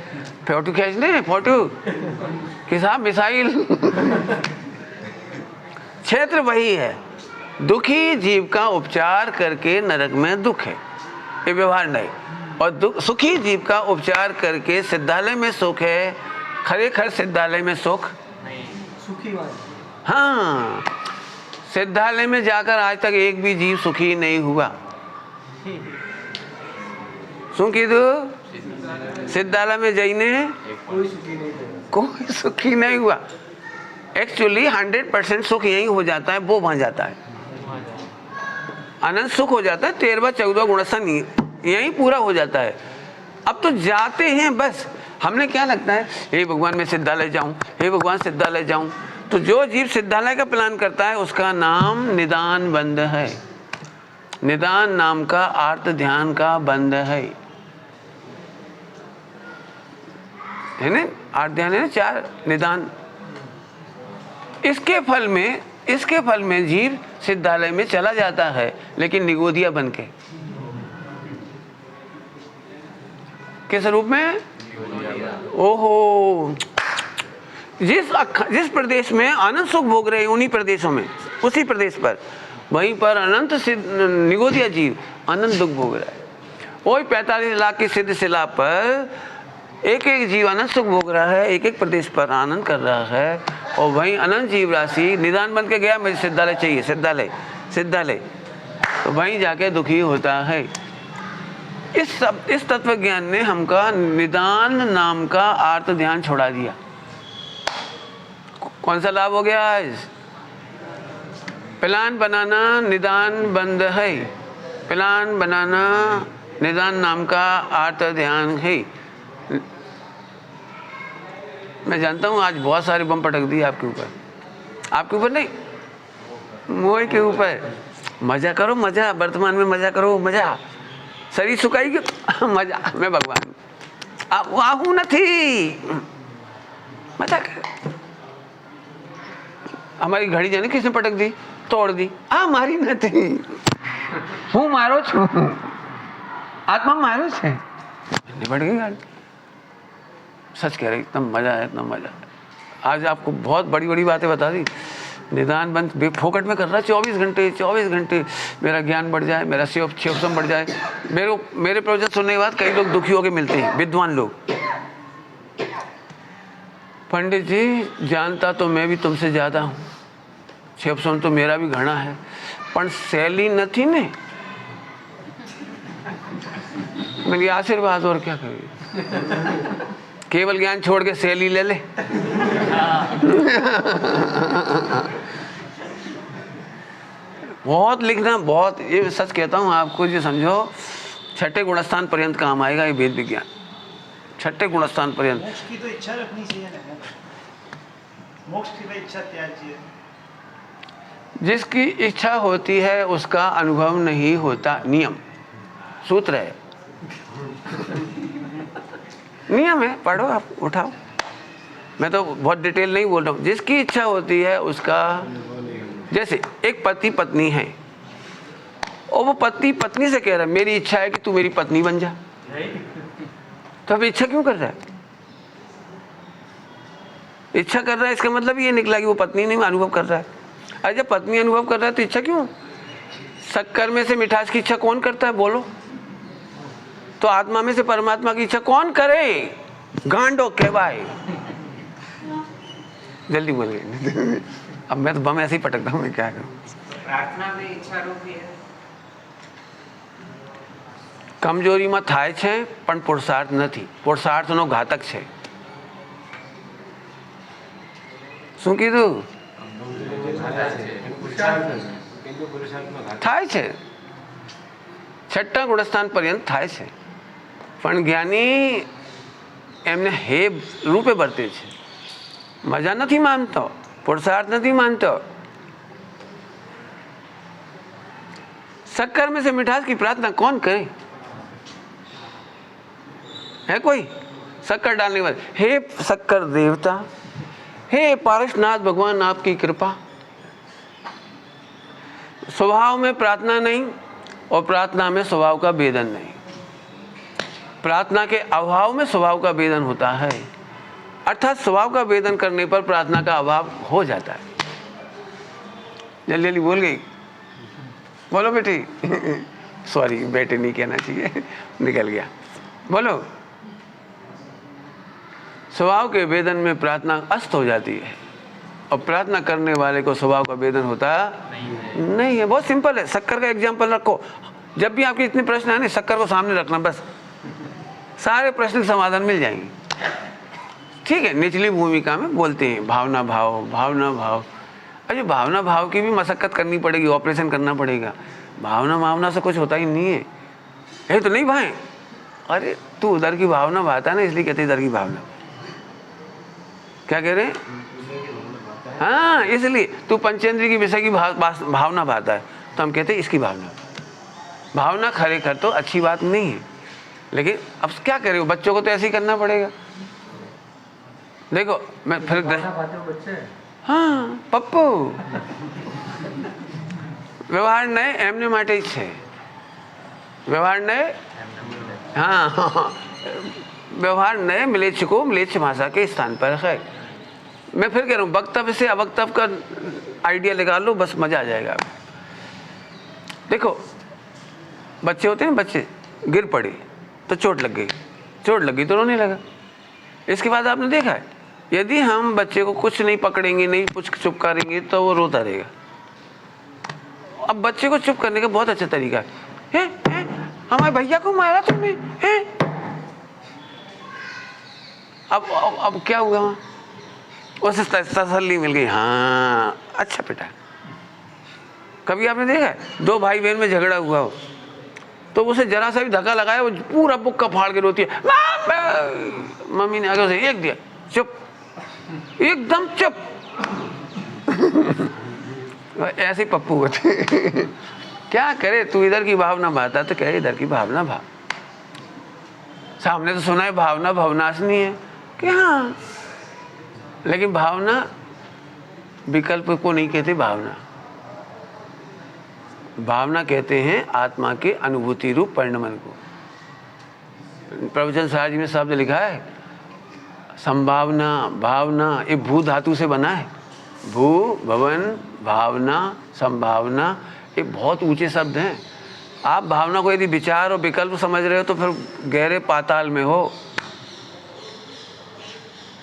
फोटो खींचने फोटो कि साहब मिसाइल। क्षेत्र वही है, दुखी जीव का उपचार करके नरक में दुख है, ये व्यवहार नहीं। और सुखी जीव का उपचार करके सिद्धालय में सुख है। खरेखर सिद्धालय में सुख नहीं, सुखी वाले। हाँ, सिद्धालय में जाकर आज तक एक भी जीव सुखी नहीं हुआ। શું કીધું? सिद्धालय में जाइने कोई सुखी नहीं थे। कोई सुखी नहीं हुआ। एक्चुअली 100% सुख यही हो जाता है, वो वहां जाता है, अनंत सुख हो जाता है, 13वां 14वां गुणस्थान यही पूरा हो जाता है। अब तो जाते हैं बस, हमने क्या लगता है, हे भगवान मैं सिद्धालय जाऊं, हे भगवान सिद्धालय जाऊं। तो जो जीव सिद्धालय का प्लान करता है उसका नाम निदान बंद है। निदान नाम का अर्थ ध्यान का बंद है ना? आठ ध्यान है ना, 4 निदान। इसके फल में जीव सिद्धालय में चला जाता है, लेकिन निगोदिया बन के। किस रूप में? ओहो, जिस प्रदेश में अनंत सुख भोग रहे उन्हीं प्रदेशों में, उसी प्रदेश पर, वहीं पर अनंत निगोदिया जीव अनंत दुख भोग रहा है। वही 45 लाख की सिद्ध शिला पर एक एक जीव अनंत सुख भोग रहा है, एक एक प्रदेश पर आनंद कर रहा है, और वहीं अनंत जीव राशि निदान बन के गया मुझे सिद्धालय चाहिए, सिद्धालय, तो वहीं जाके दुखी होता है। इस तत्व ज्ञान ने हमका निदान नाम का आर्त ध्यान छोड़ा दिया। कौन सा लाभ हो गया आज? प्लान बनाना निदान बंद है, प्लान बनाना निदान नाम का आर्त ध्यान है। मैं जानता हूँ आज बहुत सारे बम पटक दिए आपके ऊपर नहीं, मोह के ऊपर। मजा करो, मजा, वर्तमान में मजा करो, मजा। शरीर सुखाई क्यों? मजा, मैं भगवान आहू नहीं, मजा कर। हमारी घड़ी जाने किसने पटक दी, तोड़ दी, मारी नहीं, हूँ मारो छू, आत्मा मारो छे, निपट गई गाड़ी। सच कह रहे, इतना मजा है, इतना मजा। आज आपको बहुत बड़ी बड़ी बातें बता दी। निदान बंद बेफोकट में कर रहा है, 24 घंटे मेरा ज्ञान बढ़ जाए, मेरा शिवसम बढ़ जाए। मेरे प्रवचन सुनने के बाद कई लोग दुखी होकर मिलते हैं, विद्वान लोग। पंडित जी, जानता तो मैं भी तुमसे ज़्यादा हूँ, शिवसम तो मेरा भी घना है, पर शैली नहीं ने मेरी आशीर्वाद, और क्या करें, केवल ज्ञान छोड़ के शैली ले ले। बहुत लिखना, बहुत, ये सच कहता हूँ आपको, जो समझो 6ठे गुणस्थान पर्यंत काम आएगा ये वेद विज्ञान, 6ठे गुणस्थान पर्यंत। मोक्ष की तो इच्छा रखनी चाहिए ना, मोक्ष की तो इच्छा त्याज्य है। जिसकी इच्छा होती है उसका अनुभव नहीं होता, नियम, सूत्र है, नियम है, पढ़ो आप, उठाओ। मैं तो बहुत डिटेल नहीं बोल रहा हूँ। जिसकी इच्छा होती है उसका, जैसे एक पति पत्नी है और वो पति पत्नी से कह रहा है मेरी इच्छा है कि तू मेरी पत्नी बन जा, तो अब इच्छा क्यों कर रहा है? इच्छा कर रहा है इसका मतलब ये निकला कि वो पत्नी नहीं अनुभव कर रहा है। अरे जब पत्नी अनुभव कर रहा है तो इच्छा क्यों? शक्कर में से मिठास की इच्छा कौन करता है, बोलो? तो आत्मा में से परमात्मा की इच्छा कौन करे? गांडो कहवाए। जल्दी बोलिए। अब मैं तो बम ऐसे ही पटकता हूँ, मैं क्या करूँ? प्रार्थना में इच्छा रूपी है। कमजोरीમાં થાય છે પણ પુરુષાર્થ નથી, પુરુષાર્થનો ઘાતક છે। શું કીધું? થાય છે, 6ठा ગુણસ્થાન पर्यंत થાય છે, પણ જ્ઞાની એમને હે રૂપે વર્તે છે, મજા નથી માનતો, પુરુષાર્થ નથી માનતો। शक्कर में से मिठास की प्रार्थना कौन करे? है कोई? शक्कर डालने वाले, हे शक्कर देवता, हे पारसनाथ भगवान, आपकी कृपा। स्वभाव में प्रार्थना नहीं और प्रार्थना में स्वभाव का भेदन नहीं। प्रार्थना के अभाव में स्वभाव का भेदन होता है, अर्थात स्वभाव का भेदन करने पर प्रार्थना का अभाव हो जाता है। जल्दी जल्दी बोल गई, बोलो बेटी। सॉरी, बेटे नहीं कहना चाहिए, निकल गया। बोलो। स्वभाव के वेदन में प्रार्थना अस्त हो जाती है और प्रार्थना करने वाले को स्वभाव का वेदन होता नहीं है। बहुत सिंपल है। शक्कर का एग्जाम्पल रखो। जब भी आपके इतने प्रश्न आए, शक्कर को सामने रखना, बस सारे प्रश्न के समाधान मिल जाएंगे। ठीक है, निचली भूमिका में बोलते हैं भावना भाव, भावना भाव। अरे भावना भाव की भी मशक्कत करनी पड़ेगी, ऑपरेशन करना पड़ेगा। भावना भावना से कुछ होता ही नहीं है। ये तो नहीं भाई, अरे तू उधर की भावना भाता है ना, इसलिए कहते इधर की भावना। क्या कह रहे हैं? हाँ, इसलिए तू पंचेंद्रिय की विषय की भावना भाता है, तो हम कहते हैं इसकी भावना। भावना खरे कर तो अच्छी बात नहीं है, लेकिन अब क्या करें, बच्चों को तो ऐसे ही करना पड़ेगा। देखो मैं फिर बच्चे, हाँ पप्पू, व्यवहार नए एमने માટે જ છે। व्यवहार नए, हाँ, व्यवहार नए मिलेच्छ को मिलेच्छ भाषा के स्थान पर है। मैं फिर कह रहा हूँ, वक्तव्य से अवक्तव्य का आइडिया निकाल लो, बस मजा आ जाएगा। देखो बच्चे होते हैं, बच्चे गिर पड़े तो चोट लग गई तो रोने लगा। इसके बाद आपने देखा है, यदि हम बच्चे को कुछ नहीं पकड़ेंगे, नहीं कुछ चुप करेंगे तो वो रोता रहेगा। अब बच्चे को चुप करने का बहुत अच्छा तरीका है, हमारे भैया को मारा तुमने, है? अब क्या हुआ, उसे तसल्ली मिल गई, हाँ अच्छा बेटा। कभी आपने देखा है दो भाई बहन में झगड़ा हुआ हो तो उसे जरा सा भी धक्का लगाया वो पूरा बुक्का फाड़ के रोती है, मम्मी ने आगे उसे एक दिया, चुप, एकदम चुप। ऐसे ही पप्पू होते। क्या करे, तू इधर की भावना भाता तो क्या इधर की भावना भाव। सामने तो सुना है भावना भवनाशनी है कि हाँ, लेकिन भावना विकल्प को नहीं कहते। भावना कहते हैं आत्मा के अनुभूति रूप परिणमन को। प्रवचन सार जी में शब्द लिखा है संभावना, भावना, ये भू धातु से बना है। भू, भवन, भावना, संभावना, ये बहुत ऊंचे शब्द हैं। आप भावना को यदि विचार और विकल्प समझ रहे हो तो फिर गहरे पाताल में हो।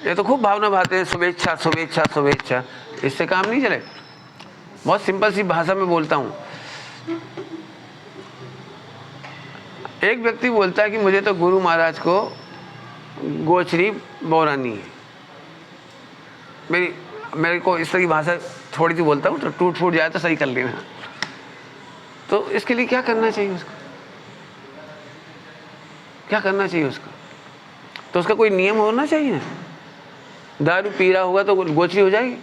ये तो खूब भावना भाते हैं, शुभेच्छा शुभेच्छा शुभेच्छा, इससे काम नहीं चले। बहुत सिंपल सी भाषा में बोलता हूँ। एक व्यक्ति बोलता है कि मुझे तो गुरु महाराज को गोचरी बोरानी है। मेरे को इस तरह की भाषा थोड़ी सी बोलता हूँ तो टूट फूट जाए तो सही कर लेना। तो इसके लिए क्या करना चाहिए उसको, क्या करना चाहिए उसको? तो उसका कोई नियम होना चाहिए। दारू पी रहा होगा तो गोचरी हो जाएगी,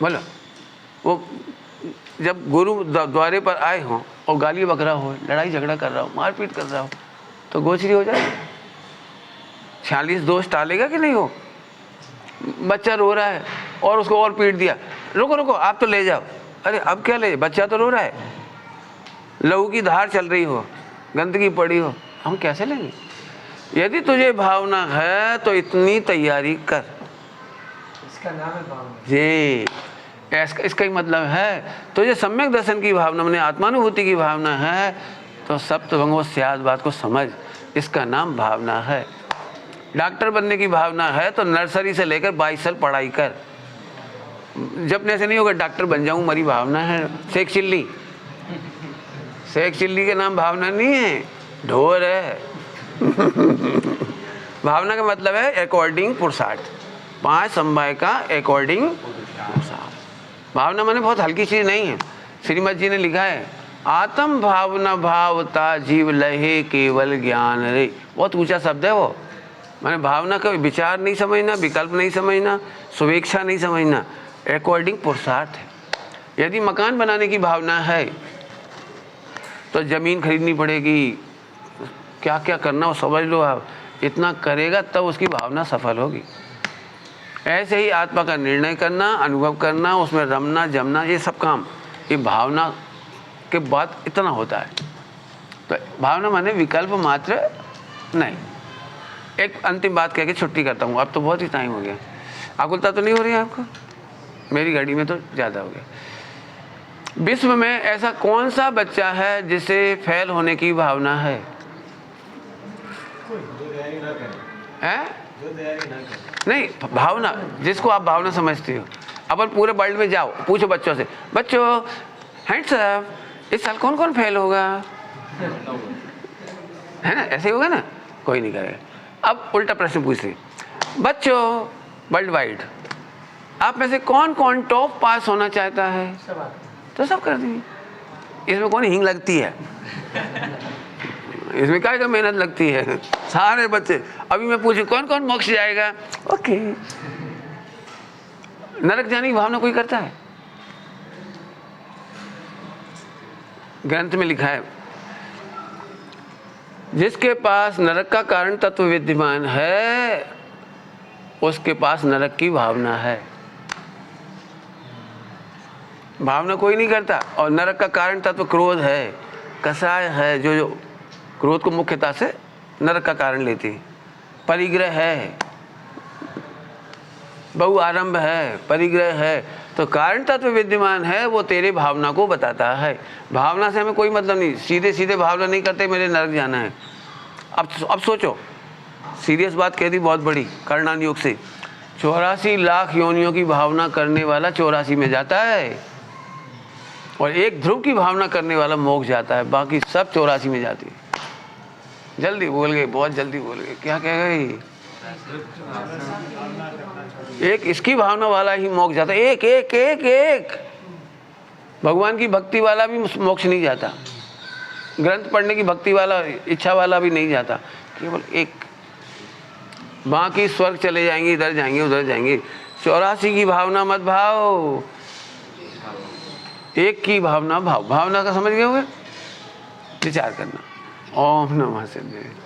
बोलो। वो जब गुरु द्वारे पर आए हों और गाली बकरा हो, लड़ाई झगड़ा कर रहा हो, मारपीट कर रहा हो, तो गोचरी हो जाएगी। 46 दोष टालेगा कि नहीं हो? बच्चा रो रहा है और उसको और पीट दिया, रुको रुको आप तो ले जाओ। अरे अब क्या ले, बच्चा तो रो रहा है, लहू की धार चल रही हो, गंदगी पड़ी हो, हम कैसे लेंगे? यदि तुझे भावना है तो इतनी तैयारी कर। इसका नाम है भावना जी, इसका ही मतलब है तुझे सम्यक दर्शन की भावना, मैंने आत्मानुभूति की भावना है तो सप्तभंगो स्याद बात को समझ, इसका नाम भावना है। डॉक्टर बनने की भावना है तो नर्सरी से लेकर 22 साल पढ़ाई कर। जब ऐसे नहीं होगा डॉक्टर बन जाऊं, मेरी भावना है। शेख चिल्ली, शेख चिल्ली के नाम भावना नहीं है, ढोर है। भावना का मतलब है अकॉर्डिंग पुरुषार्थ, 5 समवाय का अकॉर्डिंग पुरुषार्थ। भावना माने बहुत हल्की चीज नहीं है। श्रीमद जी ने लिखा है आत्म भावना भावता जीव लहे केवल ज्ञान रे, बहुत ऊंचा शब्द है वो। माने भावना का विचार नहीं समझना, विकल्प नहीं समझना, शुभेच्छा नहीं समझना, अकॉर्डिंग पुरुषार्थ है। यदि मकान बनाने की भावना है तो जमीन खरीदनी पड़ेगी, क्या क्या करना हो समझ लो आप, इतना करेगा तब उसकी भावना सफल होगी। ऐसे ही आत्मा का निर्णय करना, अनुभव करना, उसमें रमना जमना, ये सब काम ये भावना के बाद इतना होता है। तो भावना माने विकल्प मात्र नहीं। एक अंतिम बात कह के छुट्टी करता हूँ, अब तो बहुत ही टाइम हो गया। आकुलता तो नहीं हो रही है आपको? मेरी घड़ी में तो ज़्यादा हो गया। विश्व में ऐसा कौन सा बच्चा है जिसे फेल होने की भावना है? नहीं, भावना, जिसको आप भावना समझते हो। अपन पूरे वर्ल्ड में जाओ, पूछो बच्चों से, बच्चों हैंड्स अप, इस साल कौन कौन फेल होगा? है ना, ऐसे ही होगा ना, कोई नहीं करेगा। अब उल्टा प्रश्न पूछते, बच्चों वर्ल्ड वाइड आप में से कौन कौन टॉप पास होना चाहता है? तो सब कर देंगे। इसमें कौन हिंग लगती है? इसमें क्या मेहनत लगती है? सारे बच्चे। अभी मैं पूछूं कौन कौन मोक्ष जाएगा? ओके। नरक जाने की भावना कोई करता है? ग्रंथ में लिखा है जिसके पास नरक का कारण तत्व विद्यमान है उसके पास नरक की भावना है। भावना कोई नहीं करता। और नरक का कारण तत्व क्रोध है, कषाय है, जो क्रोध को मुख्यता से नरक का कारण लेती है। परिग्रह है, बहु आरंभ है, परिग्रह है, तो कारण तत्व विद्यमान है, वो तेरे भावना को बताता है। भावना से हमें कोई मतलब नहीं, सीधे सीधे भावना नहीं करते मेरे नरक जाना है। अब सोचो, सीरियस बात कह दी बहुत बड़ी, कर्णान योग से 84 लाख योनियों की भावना करने वाला 84 में जाता है, और एक ध्रुव की भावना करने वाला मोक्ष जाता है, बाकी सब 84 में जाती है। जल्दी बोल गए, बहुत जल्दी बोल गए, क्या कह गए? एक इसकी भावना वाला ही मोक्ष जाता है, एक एक एक एक। भगवान की भक्ति वाला भी मोक्ष नहीं जाता, ग्रंथ पढ़ने की भक्ति वाला, इच्छा वाला भी नहीं जाता, केवल एक। बाकी स्वर्ग चले जाएंगे, इधर जाएंगे उधर जाएंगे। 84 की भावना मत भाव, एक की भावना भाव। भावना का समझ गए होगे? विचार करना। ओम नमः शिवाय।